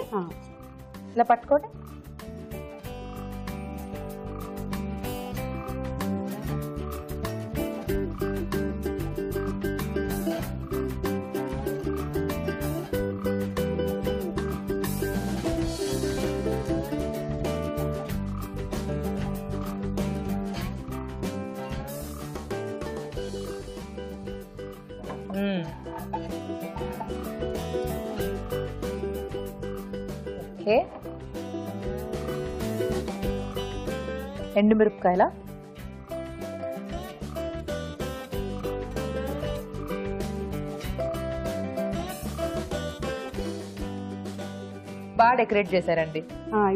ఇలా పట్టుకోండి. ఓకే. ఎండుమిరపకాయల బాగా డెకరేట్ చేశారండి.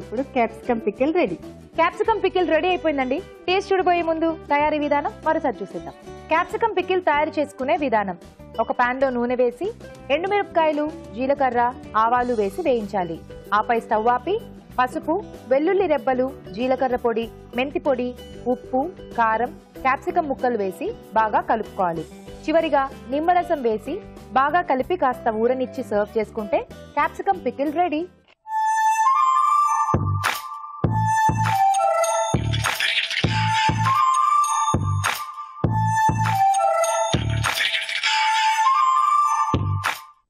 ఇప్పుడు capsicum pickle ready. Capsicum pickle ready అయిపోయిందండి. టేస్ట్ చూడబోయే ముందు తయారీ విధానం మరోసారి చూసేద్దాం. క్యాప్సికమ్ పికిల్ తయారు చేసుకునే విధానం: ఒక పాన్ లో నూనె వేసి ఎండుమిరపకాయలు, జీలకర్ర, ఆవాలు వేసి వేయించాలి. ఆపై స్టవ్ ఆపి పసుపు, వెల్లుల్లి రెబ్బలు, జీలకర్ర పొడి, మెంతి పొడి, ఉప్పు, కారం, క్యాప్సికమ్ ముక్కలు వేసి బాగా కలుపుకోవాలి. చివరిగా నిమ్మరసం వేసి బాగా కలిపి కాస్త ఊరనిచ్చి సర్వ్ చేసుకుంటే క్యాప్సికమ్ పికిల్ రెడీ.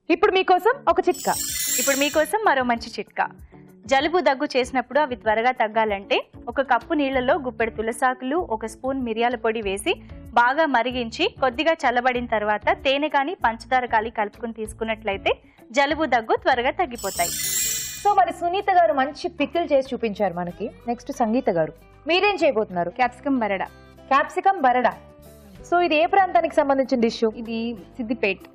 ఇప్పుడు మీకోసం ఒక చిట్కా. ఇప్పుడు మీకోసం మరో మంచి చిట్కా. జలుబు దగ్గు చేసినప్పుడు అవి త్వరగా తగ్గాలంటే 1 కప్పు నీళ్లలో గుప్పెడు తులసాకులు, 1 స్పూన్ మిరియాల పొడి వేసి బాగా మరిగించి కొద్దిగా చల్లబడిన తర్వాత తేనె కానీ పంచదార కానీ కలుపుకుని తీసుకున్నట్లయితే జలుబు దగ్గు త్వరగా తగ్గిపోతాయి. సో మరి సునీత గారు మంచి పికిల్ చేసి చూపించారు మనకి. నెక్స్ట్ సంగీత గారు మీరేం చేయబోతున్నారు? క్యాప్సికమ్ బరడా. క్యాప్సికమ్ బరడా. సో ఇది ఏ ప్రాంతానికి సంబంధించిన డిష్? ఇది సిద్దిపేట్.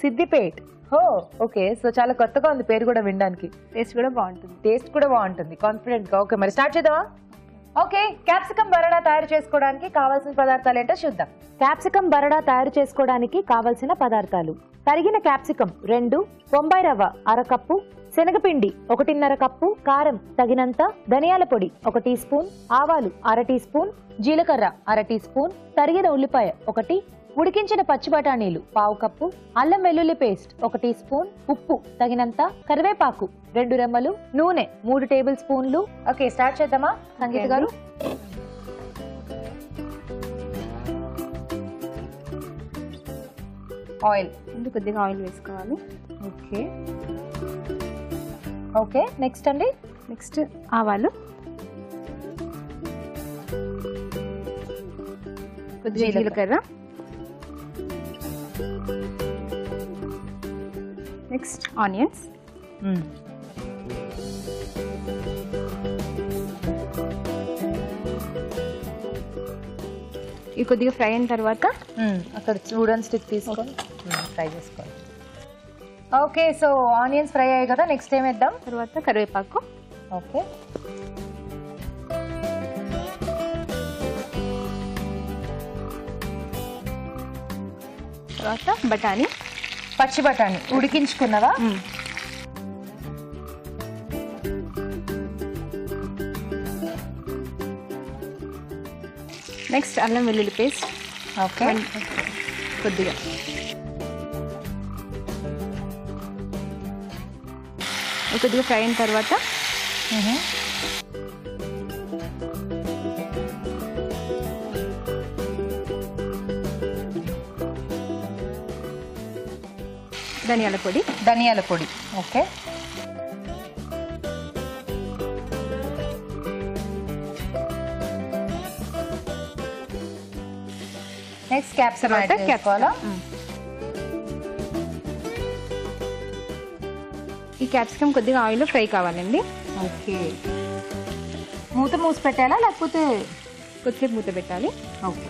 సిద్దిపేట్. ఓ ఓకే. సో చాలా కొత్తగా ఉంది పేరు కూడా వినడానికి. టేస్ట్ కూడా బాగుంటుంది. టేస్ట్ కూడా బాగుంటుంది, కాన్ఫిడెంట్ గా. ఓకే మరి స్టార్ట్ చేద్దామా? ఓకే. క్యాప్సికమ్ బరడా తయారు చేసుకోవడానికి కావాల్సిన పదార్థాలు ఏంటో చూద్దాం. క్యాప్సికమ్ బరడా తయారు చేసుకోవడానికి కావాల్సిన పదార్థాలు: తరిగిన క్యాప్సికమ్ 2, బొంబాయి రవ్వ 1/2 కప్పు, శనగపిండి 1.5 కప్పు, కారం తగినంత, ధనియాల పొడి 1 టీ స్పూన్, ఆవాలు 1/2 టీ స్పూన్, జీలకర్ర 1/2 టీ స్పూన్, తరిగిన ఉల్లిపాయ 1, ఉడికించిన పచ్చి బఠానీలు 1/2 కప్పు, అల్లం వెల్లుల్లి పేస్ట్ 1 టీ స్పూన్, ఉప్పు తగినంత, కరివేపాకు 2 రెమ్మలు, నూనె 3 టేబుల్ స్పూన్లు. ఓకే స్టార్ట్ చేద్దామా సంగీత గారు? ఆయిల్. ముందు కొద్దిగా ఆయిల్ వేసుకోవాలి. ఓకే. ఓకే నెక్స్ట్ అండి? నెక్స్ట్ ఆవాలు, కొద్దిగా జీలకర్ర, నెక్స్ట్ ఆనియన్స్, ఇవి కొద్దిగా ఫ్రై అయిన తర్వాత అక్కడ వుడెన్ స్టిక్ తీసుకొని ఫ్రై చేసుకోండి. ఓకే సో ఆనియన్స్ ఫ్రై అయ్యాయి కదా, నెక్స్ట్ ఏం వేద్దాం? తర్వాత కరివేపాకు. ఓకే. తర్వాత బఠానీ, పచ్చి బఠానీ ఉడికించుకున్నవా? నెక్స్ట్ అల్లం వెల్లుల్లి పేస్ట్ ఓకే. కొద్దిగా కొద్దిగా ఫ్రై అయిన తర్వాత ధనియాల పొడి. ధనియాల పొడి. ఓకే. నెక్స్ట్ క్యాప్సికమ్ యాడ్ చేసుకోవాలా? ఈ క్యాప్సికమ్ కొద్దిగా ఆయిల్లో ఫ్రై కావాలండి. ఓకే. మూత మూసి పెట్టాలా లేకపోతే కొద్దిసేపు మూత పెట్టాలి. ఓకే.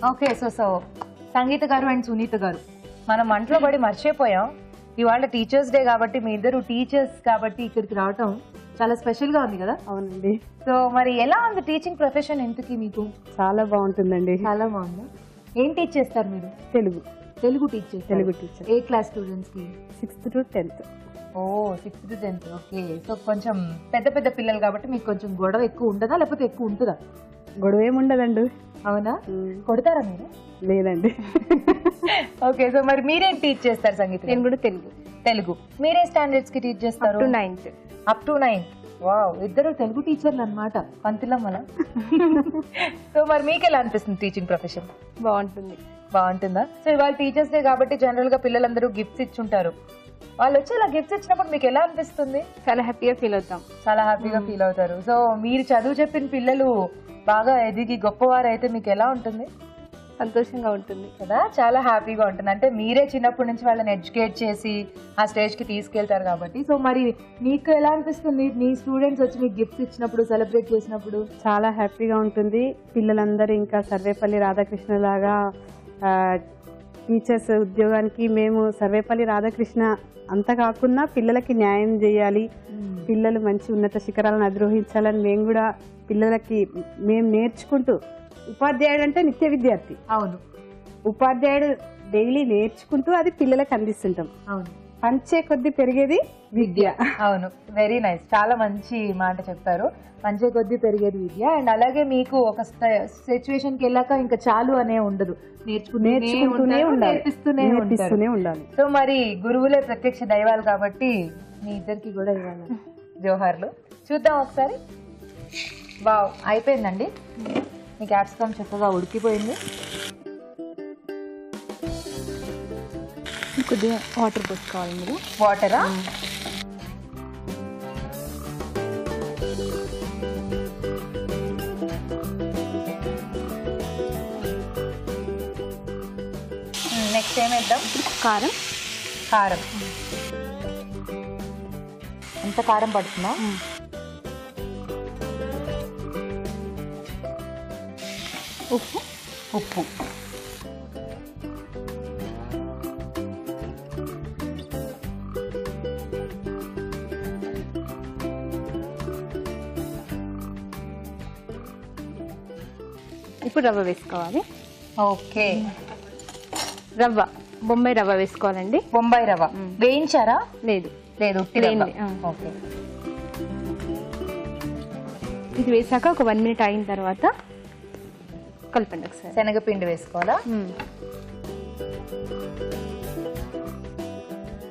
ఓకే. సో సంగీత గారు అండ్ సునీత గారు, మనం వంటలో పడి మర్చిపోయాం. ఇవాళ టీచర్స్ డే కాబట్టి మీ ఇద్దరు టీచర్స్ కాబట్టి ఇక్కడికి రావటం చాలా స్పెషల్ గా ఉంది కదా? అవునండి. సో మరి ఎలా ఉంది టీచింగ్ ప్రొఫెషన్ ఇంతకి మీకు? చాలా బాగుంటుందండి. చాలా బాగుందా? ఏం టీచ్ చేస్తారు మీరు? తెలుగు. తెలుగు టీచర్. తెలుగు టీచర్. ఏ క్లాస్ స్టూడెంట్స్ కి? 6th to 10th. Oh 6th to 10th. Okay. So కొంచెం పెద్ద పెద్ద పిల్లలు కాబట్టి మీకు కొంచెం గొడవ ఎక్కువ ఉంటుందా లేకపోతే ఎక్కువ ఉంటుందా? గొడవ ఏముండదండి. అవునా? కొడతారా మీరు? లేదండి. ఓకే. సో మరి మీరేం టీచ్ చేస్తారు సంగీత? నేను కూడా తెలుగు. తెలుగు. మీరే స్టాండర్డ్స్ కి టీచ్ చేస్తారు? To 9th. Up to 9th. Wow, ఇద్దరు తెలుగు టీచర్లు అన్నమాట, పంతిలమ్మల. సో మరి మీకు ఎలా అనిపిస్తుంది టీచింగ్ ప్రొఫెషన్? బాగుంటుంది. బాగుంటుందా? సో ఇవాళ టీచర్స్ డే కాబట్టి జనరల్ గా పిల్లలందరూ గిఫ్ట్స్ ఇచ్చుంటారు. వాళ్ళు వచ్చి అలా గిఫ్ట్స్ ఇచ్చినప్పుడు మీకు ఎలా అనిపిస్తుంది? చాలా హ్యాపీగా ఫీల్ అవుతాం. చాలా హ్యాపీగా ఫీల్ అవుతారు. సో మీరు చదువు చెప్పిన పిల్లలు బాగా ఎదిగి గొప్పవారు అయితే మీకు ఎలా ఉంటుంది? సంతోషంగా ఉంటుంది కదా, చాలా హ్యాపీగా ఉంటుంది. అంటే మీరే చిన్నప్పటి నుంచి వాళ్ళని ఎడ్యుకేట్ చేసి ఆ స్టేజ్ కి తీసుకెళ్తారు కాబట్టి. సో మరి మీకు ఎలా అనిపిస్తుంది మీ స్టూడెంట్స్ వచ్చి మీకు గిఫ్ట్స్ ఇచ్చినప్పుడు, సెలబ్రేట్ చేసినప్పుడు? చాలా హ్యాపీగా ఉంటుంది. పిల్లలందరూ ఇంకా సర్వేపల్లి రాధాకృష్ణ లాగా టీచర్స్ ఉద్యోగానికి మేము సర్వేపల్లి రాధాకృష్ణ అంత కాకుండా పిల్లలకి న్యాయం చేయాలి, పిల్లలు మంచి ఉన్నత శిఖరాలను అధిరోహించాలని మేము కూడా పిల్లలకి మేము నేర్చుకుంటూ, ఉపాధ్యాయుడు అంటే నిత్య విద్యార్థి. అవును. ఉపాధ్యాయుడు డైలీ నేర్చుకుంటూ అది పిల్లలకు అందిస్తుంటాం. అవును. పంచే కొద్ది పెరిగేది విద్య. అవును, వెరీ నైస్. చాలా మంచి మాట చెప్పారు. పంచే కొద్ది పెరిగేది విద్య. అండ్ అలాగే మీకు ఒక సిచ్యువేషన్ కి వెళ్ళాక ఇంకా చాలు అనే ఉండదు, నేర్చుకుంటూనే ఉండాలి, నేర్పిస్తూనే ఉండాలి. సో మరి గురువులే ప్రత్యక్ష దైవాలు కాబట్టి మీ ఇద్దరికి కూడా ఇవ్వాలి జోహార్లు. చూద్దాం ఒకసారి. వావ్, అయిపోయిందండి. మీ క్యాప్సికమ్ చక్కగా ఉడికిపోయింది. కొద్దిగా వాటర్ పోసుకోవాలి మీరు. వాటరా? నెక్స్ట్ ఏమేద్దాం? కారం. కారం. ఎంత కారం పడుతుందా? ఉప్పు. ఉప్పు. ఇప్పుడు రవ్వ వేసుకోవాలి. ఓకే. రవ్వ బొంబాయి రవ్వ వేసుకోవాలండి. బొంబాయి రవ్వ వేయించారా? లేదు లేదు, ఓకే. ఇది వేసాక ఒక 1 minute అయిన తర్వాత కలపండి ఒకసారి. శనగపిండి వేసుకోవాలా?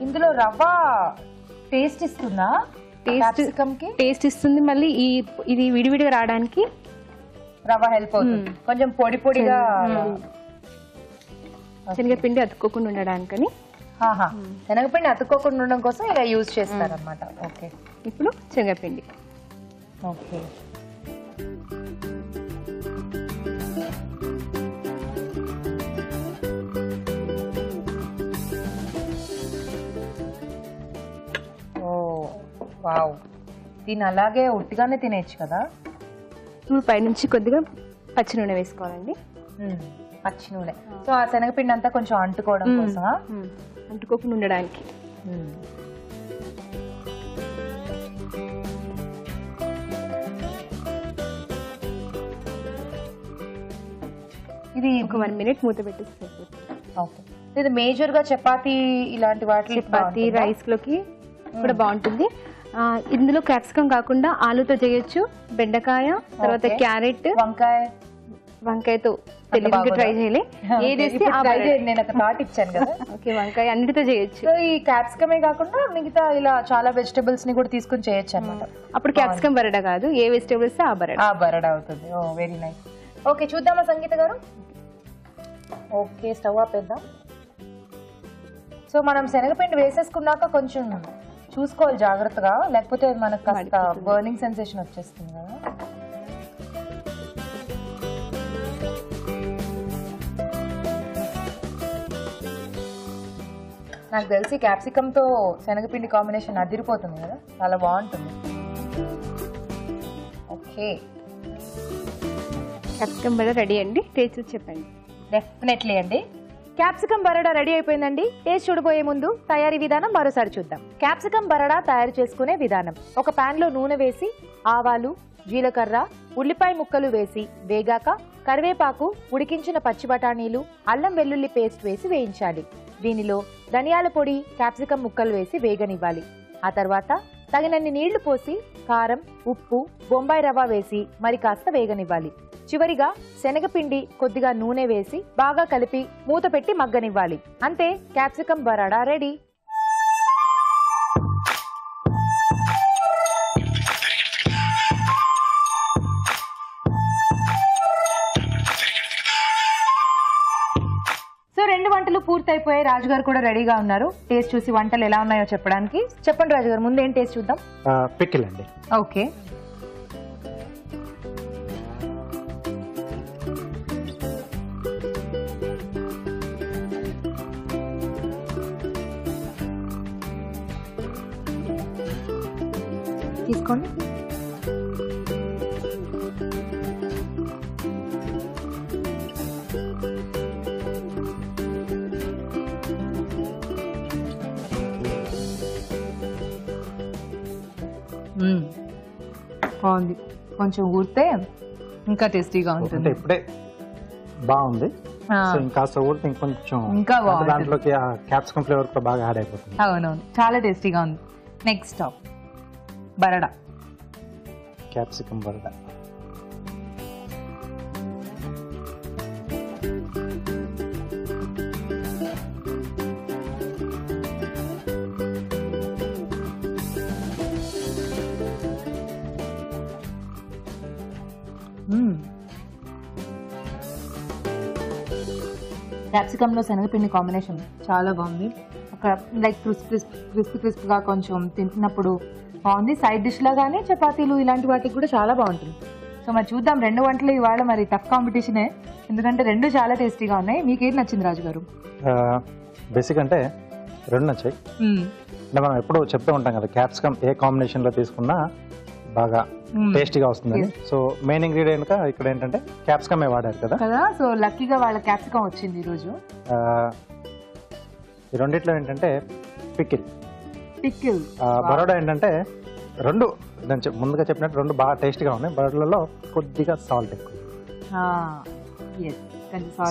ఇందులో రవ్వ టేస్ట్ ఇస్తుందా? టేస్ట్ ఇస్తుంది. మళ్ళీ ఇది విడివిడిగా రావడానికి రవ్వ హెల్ప్ అవుతుంది. కొంచెం పొడి పొడిగా శనగపిండి అతుక్కోకుండా ఉండడానికని. శనగపిండి అతుక్కోకుండా ఉండడం కోసం ఇలా యూజ్ చేస్తారన్నమాట. ఓకే. ఇప్పుడు శనగపిండి. ఓకే. ఓ వావ్, దీన్ని అలాగే ఉట్టిగానే తినేయచ్చు కదా? ఇప్పుడు పైనుంచి కొద్దిగా పచ్చి నూనె వేసుకోవాలండి. పచ్చి నూనె. సో ఆ శనగపిండి అంతా కొంచెం అంటుకోవడం కోసమా? అంటుకోకుండా ఉండడానికి. ఇది ఒక 1 minute మూత పెట్టి సరిపోతుంది. ఓకే. ఇది మేజర్ గా చపాతీ ఇలాంటి వాటి, చపాతీ రైస్ లోకి కూడా బాగుంటుంది. ఇందులో క్యాప్సికం కాకుండా ఆలుతో చేయొచ్చు, బెండకాయ, తర్వాత Okay. క్యారెట్, వంకాయతో బాగోదా? ట్రై చేయలే. ఏదేస్తే ఇప్పుడు try చేయండి, నేను ఒక థాట్ ఇచ్చాను కదా. ఓకే, వంకాయ అన్నిటితో చేయొచ్చు. సో ఈ క్యాప్సికమే కాకుండా మిగతా ఇలా చాలా వెజిటబుల్స్ ని కూడా తీసుకొని చేయొచ్చు అనమాట. అప్పుడు క్యాప్సికం బరడా కాదు, ఏ వెజిటేబుల్స్ ఆ బరడా. ఆ బరడా అవుతుంది. ఓ వెరీ నైస్. ఓకే, చూద్దామా సంగీత గారు? ఓకే, స్టవ్ ఆపేద్దాం. సో మనం శనగపిండి వేసేసుకున్నాక కొంచెం చూసుకోవాలి జాగ్రత్తగా, లేకపోతే మనకు కాస్త బర్నింగ్ సెన్సేషన్ వచ్చేస్తుంది కదా. నాకు తెలిసి క్యాప్సికమ్ తో శనగపిండి కాంబినేషన్ అదిరిపోతుంది కదా, చాలా బాగుంటుంది. ఓకే, క్యాప్సికం బరడా రెడీ అండి. టేస్ట్ చూసి చెప్పండి. డెఫినెట్లీ అండి. క్యాప్సికమ్ బరడా రెడీ అయిపోయిందండి. టేస్ట్ చూడబోయే ముందు తయారీ విధానం మరోసారి చూద్దాం. క్యాప్సికమ్ బరడా తయారు చేసుకునే విధానం: ఒక పాన్ లో నూనె వేసి ఆవాలు, జీలకర్ర, ఉల్లిపాయ ముక్కలు వేసి వేగాక కరివేపాకు, ఉడికించిన పచ్చి బఠానీలు, అల్లం వెల్లుల్లి పేస్ట్ వేసి వేయించాలి. దీనిలో ధనియాల పొడి, క్యాప్సికమ్ ముక్కలు వేసి వేగనివ్వాలి. ఆ తర్వాత తగినన్ని నీళ్లు పోసి కారం, ఉప్పు, బొంబాయి రవ్వ వేసి మరి కాస్త వేగనివ్వాలి. చివరిగా శనగపిండి, కొద్దిగా నూనె వేసి బాగా కలిపి మూత పెట్టి మగ్గనివ్వాలి. అంతే, క్యాప్సికమ్ బరాడా రెడీ. సో 2 వంటలు పూర్తయిపోయాయి. రాజుగారు కూడా రెడీగా ఉన్నారు టేస్ట్ చూసి వంటలు ఎలా ఉన్నాయో చెప్పడానికి. చెప్పండి రాజుగారు, ముందు ఏం టేస్ట్ చూద్దాం. పికిల్ అండి. ఓకే, తీసుకోండి. బాగుంది, కొంచెం ఊరితే ఇంకా టేస్టీగా అంటే ఉంటుంది. ఇప్పుడే బాగుంది. సో ఇంకాస్త ఊరితే ఇంకొంచెం ఇంకా అంటే బాగుంటుంది. దాంట్లోకి ఆ క్యాప్సికమ్ ఫ్లేవర్ కూడా బాగా యాడ్ అయిపోతుంది. అవునవును, చాలా టేస్టీగా ఉంది. నెక్స్ట్ బరడా. క్యాప్సికమ్ బరడా. క్యాప్సికమ్ లో శనగపిండి కాంబినేషన్ చాలా బాగుంది. ఒక లైక్ క్రిస్పీ గా కొంచెం తింటున్నప్పుడు బాగుంది. సైడ్ డిష్ లా కానీ చపాతీలు ఇలాంటి వాటికి కూడా చాలా బాగుంటుంది. సో మరి చూద్దాం, 2 వంటలు ఇవాళ మరి టఫ్ కాంపిటీషనే, ఎందుకంటే 2 చాలా టేస్టీగా ఉన్నాయి. మీకు ఏది నచ్చింది రాజు గారు? బేసిక్ అంటే 2 నచ్చాయి. అంటే మనం ఎప్పుడు చెప్తూ ఉంటాం కదా, క్యాప్సికమ్ ఏ కాంబినేషన్ లో తీసుకున్నా బాగా టేస్టీగా వస్తుందని. సో మెయిన్ ఇంగ్రీడియంట్ గా ఇక్కడ ఏంటంటే క్యాప్సికమే వాడారు కదా. సో లక్కీగా వాళ్ళ క్యాప్సికమ్ వచ్చింది ఈరోజు. ఈ రెండిట్లో ఏంటంటే పికిల్, పికిల్, బరోడా ఏంటంటే 2 ముందుగా చెప్పినట్టు 2 బాగా టేస్టీగా ఉన్నాయి. బరోడాలో కొద్దిగా సాల్ట్ ఎక్కువ.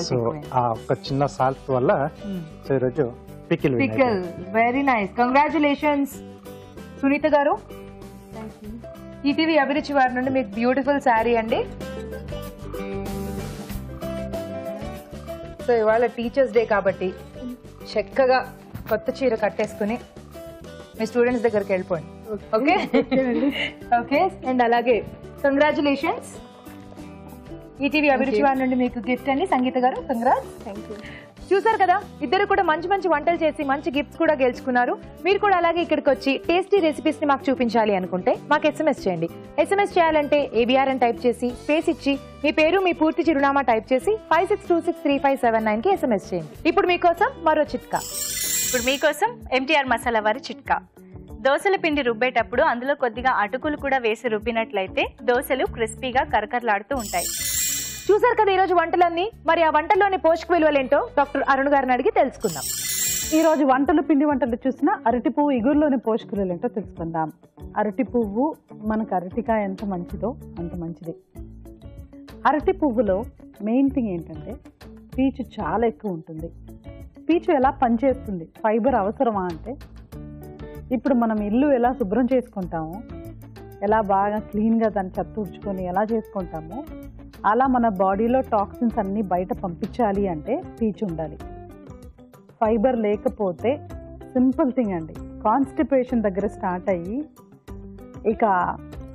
సో ఆ ఒక చిన్న సాల్ట్ వల్ల సో ఈరోజు pickle. Pickle, very nice, congratulations Sunitha గారు. ఈటీవీ అభిరుచి వారి నుండి మీకు బ్యూటిఫుల్ శారీ అండి. సో ఇవాళ టీచర్స్ డే కాబట్టి చక్కగా కొత్త చీర కట్టేసుకుని మీ స్టూడెంట్స్ దగ్గరికి వెళ్ళిపోండి. ఓకే ఓకే, అండ్ అలాగే కంగ్రాచులేషన్స్. ఈటీవీ అభిరుచి వారి నుండి మీకు గిఫ్ట్ అండి. సంగీత గారు, కంగ్రాట్స్. Thank you. చూసారు కదా, ఇద్దరు కూడా మంచి మంచి వంటలు చేసి మంచి గిఫ్ట్స్ కూడా గెలుచుకున్నారు. మీరు కూడా అలాగే ఇక్కడికి వచ్చి టేస్టీ రెసిపీస్ ని మాకు చూపించాలి అనుకుంటే మాకు SMS చేయండి. SMS చేయాలంటే ABR అని టైప్ చేసి స్పేస్ ఇచ్చి మీ పేరు, మీ పూర్తి చిరునామా టైప్ చేసి 56263579 కి SMS చేయండి. ఇప్పుడు మీకోసం మరో చిట్కా. ఇప్పుడు మీకోసం MTR మసాలా వారి చిట్కా. దోసల పిండి రుబ్బేటప్పుడు అందులో కొద్దిగా అటుకులు కూడా వేసి రుబ్బినట్లయితే దోసలు క్రిస్పీగా కరకరలాడుతూ ఉంటాయి. చూసారు కదా ఈరోజు వంటలన్నీ. మరి ఆ వంటల్లోని పోషక విలువలేంటో డాక్టర్ అరుణ్ గారిని అడిగి తెలుసుకుందాం. ఈ రోజు వంటలు, పిండి వంటలు చూసిన అరటి పువ్వు ఇగురులోని పోషకులు ఏంటో తెలుసుకుందాం. అరటి పువ్వు మనకు అరటికాయ ఎంత మంచిదో అంత మంచిది. అరటి పువ్వులో మెయిన్ థింగ్ ఏంటంటే పీచు చాలా ఎక్కువ ఉంటుంది. పీచు ఎలా పనిచేస్తుంది, ఫైబర్ అవసరమా అంటే ఇప్పుడు మనం ఇల్లు ఎలా శుభ్రం చేసుకుంటామో, ఎలా బాగా క్లీన్గా దాన్ని చెత్త తుడుచుకొని ఎలా చేసుకుంటామో, అలా మన బాడీలో టాక్సిన్స్ అన్నీ బయట పంపించాలి అంటే పీచు ఉండాలి. ఫైబర్ లేకపోతే సింపుల్ థింగ్ అండి, కాన్స్టిపేషన్ దగ్గర స్టార్ట్ అయ్యి ఇక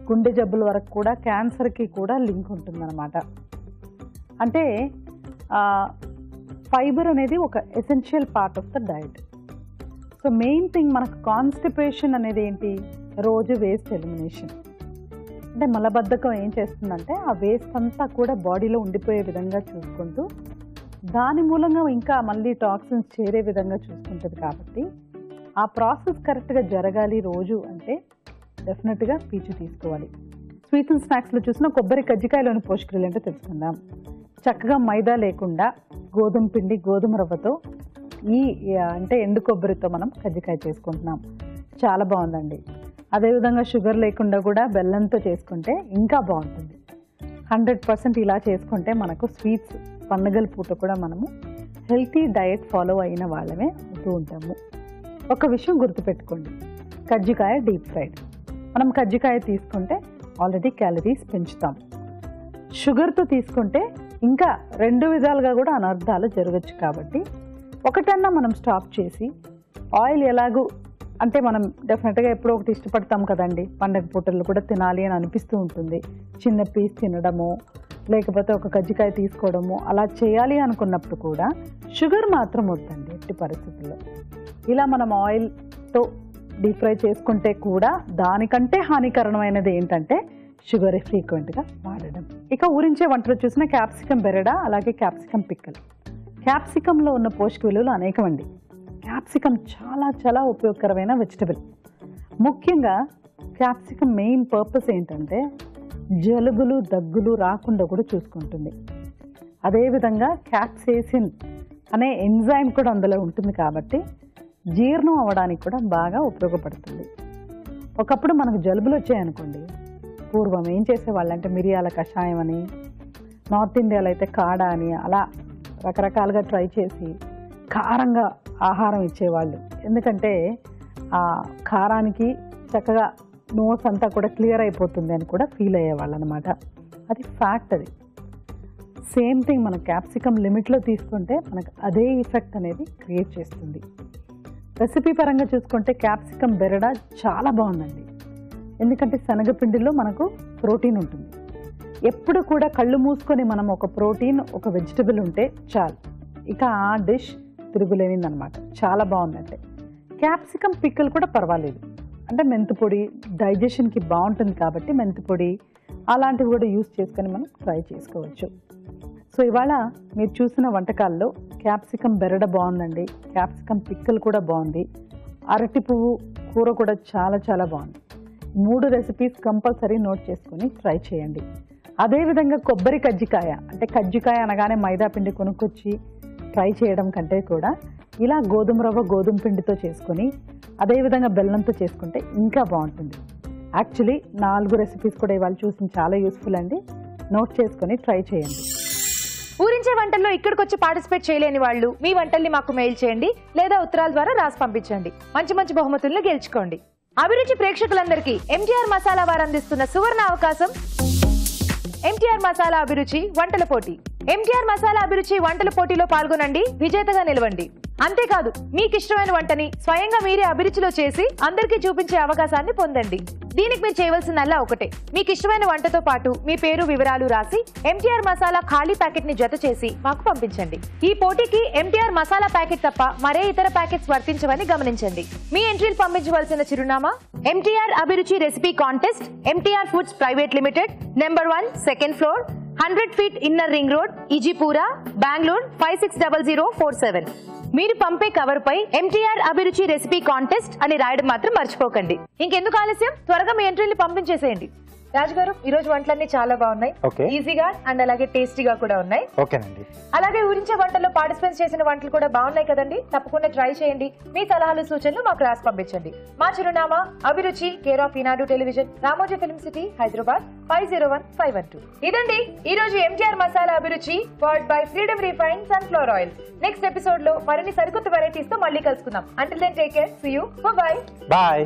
గుండె జబ్బుల వరకు కూడా, క్యాన్సర్కి కూడా లింక్ ఉంటుందన్నమాట. అంటే ఫైబర్ అనేది ఒక essential part of the diet. So main thing మనకు కాన్స్టిపేషన్ అనేది ఏంటి, రోజు వేస్ట్ ఎలిమినేషన్. అంటే మలబద్ధకం ఏం చేస్తుందంటే ఆ వేస్ట్ అంతా కూడా బాడీలో ఉండిపోయే విధంగా చూసుకుంటూ దాని మూలంగా ఇంకా మళ్ళీ టాక్సిన్స్ చేరే విధంగా చూసుకుంటుంది. కాబట్టి ఆ ప్రాసెస్ కరెక్ట్గా జరగాలి రోజు అంటే డెఫినెట్గా పీచు తీసుకోవాలి. స్వీట్స్ అండ్ స్నాక్స్లో చూసిన కొబ్బరి కజ్జికాయలోని పోషకాలు ఏంటో తెలుసుకుందాం. చక్కగా మైదా లేకుండా గోధుమ పిండి, గోధుమ రవ్వతో అంటే ఎండు కొబ్బరితో మనం కజ్జికాయ చేసుకుంటున్నాం. చాలా బాగుందండి. అదేవిధంగా షుగర్ లేకుండా కూడా బెల్లంతో చేసుకుంటే ఇంకా బాగుంటుంది. 100% ఇలా చేసుకుంటే మనకు స్వీట్స్ పండుగల పూట కూడా మనము హెల్తీ డయట్ ఫాలో అయిన వాళ్ళమే అవుతూ ఉంటాము. ఒక విషయం గుర్తుపెట్టుకోండి, కజ్జికాయ డీప్ ఫ్రైడ్. మనం కజ్జికాయ తీసుకుంటే ఆల్రెడీ క్యాలరీస్ పెంచుతాం. షుగర్తో తీసుకుంటే ఇంకా 2 విధాలుగా కూడా అనర్థాలు జరగచ్చు. కాబట్టి ఒకటన్నా మనం స్టాప్ చేసి, ఆయిల్ ఎలాగూ అంటే మనం డెఫినెట్గా ఎప్పుడో ఒకటి ఇష్టపడతాం కదండి, పండగ పూటల్లో కూడా తినాలి అని అనిపిస్తూ ఉంటుంది. చిన్న పీస్ తినడము, లేకపోతే ఒక కజ్జికాయ తీసుకోవడము, అలా చేయాలి అనుకున్నప్పుడు కూడా షుగర్ మాత్రం వద్దండి ఎట్టి పరిస్థితుల్లో. ఇలా మనం ఆయిల్తో డీప్ ఫ్రై చేసుకుంటే కూడా దానికంటే హానికరమైనది ఏంటంటే షుగర్ ఫ్రీక్వెంట్గా వాడడం. ఇక ఊరించే వంటలు చూసిన క్యాప్సికం బెరడా, అలాగే క్యాప్సికం పిక్కల్. క్యాప్సికంలో ఉన్న పోషక విలువలు అనేకమండి. క్యాప్సికం చాలా చాలా ఉపయోగకరమైన వెజిటబుల్. ముఖ్యంగా క్యాప్సికం మెయిన్ పర్పస్ ఏంటంటే జలుబులు, దగ్గులు రాకుండా కూడా చూసుకుంటుంది. అదేవిధంగా క్యాప్సేసిన్ అనే ఎంజైమ్ కూడా అందులో ఉంటుంది కాబట్టి జీర్ణం అవ్వడానికి కూడా బాగా ఉపయోగపడుతుంది. ఒకప్పుడు మనకు జలుబులు వచ్చాయనుకోండి, పూర్వం ఏం చేసేవాళ్ళంటే మిరియాల కషాయం అని, నార్త్ ఇండియాలో అయితే కాడ అని, అలా రకరకాలుగా ట్రై చేసి కారంగా ఆహారం ఇచ్చేవాళ్ళు. ఎందుకంటే ఆ కారానికి చక్కగా నోస్ అంతా కూడా క్లియర్ అయిపోతుంది అని కూడా ఫీల్ అయ్యేవాళ్ళు అనమాట. అది ఫ్యాక్ట్. అది సేమ్ థింగ్ మన క్యాప్సికం లిమిట్లో తీసుకుంటే మనకు అదే ఎఫెక్ట్ అనేది క్రియేట్ చేస్తుంది. రెసిపీ పరంగా చూసుకుంటే క్యాప్సికం బెరడా చాలా బాగుందండి. ఎందుకంటే శనగపిండిలో మనకు ప్రోటీన్ ఉంటుంది. ఎప్పుడు కూడా కళ్ళు మూసుకొని మనం ఒక ప్రోటీన్, ఒక వెజిటబుల్ ఉంటే చాలు, ఇక ఆ డిష్ తిరుగులేనిదనమాట. చాలా బాగుందంటే క్యాప్సికం పిక్కలు కూడా పర్వాలేదు. అంటే మెంతిపొడి డైజెషన్కి బాగుంటుంది కాబట్టి మెంతిపొడి అలాంటివి కూడా యూస్ చేసుకొని మనం ట్రై చేసుకోవచ్చు. సో ఇవాళ మీరు చూసిన వంటకాల్లో క్యాప్సికం బెరడ బాగుందండి, క్యాప్సికం పిక్కలు కూడా బాగుంది, అరటి పువ్వు కూర కూడా చాలా చాలా బాగుంది. 3 రెసిపీస్ కంపల్సరీ నోట్ చేసుకొని ట్రై చేయండి. అదేవిధంగా కొబ్బరి కజ్జికాయ, అంటే కజ్జికాయ అనగానే మైదా పిండి కొనుక్కొచ్చి ట్రై చేయడం కంటే కూడా ఇలా గోధుమ రవ్వ, గోధుమ పిండితో చేసుకొని అదేవిధంగా బెల్లంతో చేసుకుంటే ఇంకా బాగుంటుంది. యాక్చువల్లీ 4 రెసిపీస్ కూడా ఇవాళ చూసి చాలా యూస్ఫుల్ అండి. నోట్ చేసుకొని ట్రై చేయండి. ఊరించే వంటల్లో ఇక్కడికి వచ్చి పార్టిసిపేట్ చేయలేని వాళ్ళు మీ వంటల్ని మాకు మెయిల్ చేయండి, లేదా ఉత్తరాల ద్వారా రాసి పంపించండి. మంచి మంచి బహుమతులను గెలుచుకోండి. అభిరుచి ప్రేక్షకులందరికీ ఎంటీఆర్ మసాలా వారు అందిస్తున్న సువర్ణ అవకాశం, ఎంటీఆర్ మసాలా అభిరుచి వంటల పోటీ. ఎంటీఆర్ మసాలా అభిరుచి వంటల పోటీలో పాల్గొనండి, విజేతగా నిలవండి. అంతేకాదు, మీకు ఇష్టమైన వంటని స్వయంగా మీరే అభిరుచిలో చేసి అందరికీ చూపించే అవకాశాన్ని పొందండి. దీనికి మీరు చేయవలసిందల్లా ఒకటే, మీకు ఇష్టమైన వంటతో పాటు మీ పేరు, వివరాలు రాసి ఎంటీఆర్ మసాలా ఖాళీ ప్యాకెట్ ని జత చేసి మాకు పంపించండి. ఈ పోటీకి ఎంటీఆర్ మసాలా ప్యాకెట్ తప్ప మరే ఇతర ప్యాకెట్స్ వర్తించవని గమనించండి. మీ ఎంట్రీలు పంపించవలసిన చిరునామా MTR Abhiruchi recipe contest, MTR foods private limited, number 1, second floor, 100 feet inner ring road, Ejipura, Bengaluru 560047. మీరు పంపే కవర్ పై ఎంటీఆర్ అభిరుచి రెసిపీ కాంటెస్ట్ అని రాయడం మాత్రం మర్చిపోకండి. ఇంకెందుకు ఆలస్యం, త్వరగా మీ ఎంట్రీని పంపించేసేయండి. రాజు గారు ఈ రోజు వంటలన్నీ చాలా బాగున్నాయి, ఓకే. ఈజీగా అండ్ అలాగే టేస్టీగా కూడా ఉన్నాయి. ఓకేనండి. అలాగే ఊరించే వంటల్లో పార్టిసిపేట్ చేసిన వంటలు కూడా బాగున్నాయి కదండి. తప్పకుండా ట్రై చేయండి. మీ సలహాలు సూచనలు మాకు రాసి పంపించండి. మా చిరునామా Abhiruchi, care of Eenadu television, Ramoji film city, Hyderabad 501512. ఇదండి ఈ రోజు MGR masala Abhiruchi powered by freedom refine sunflower oil. Next episode లో మరిన్ని సరికొత్త వెరైటీస్ తో మళ్ళీ కలుసుకుందాం. Until then take care, see you, bye. Bye.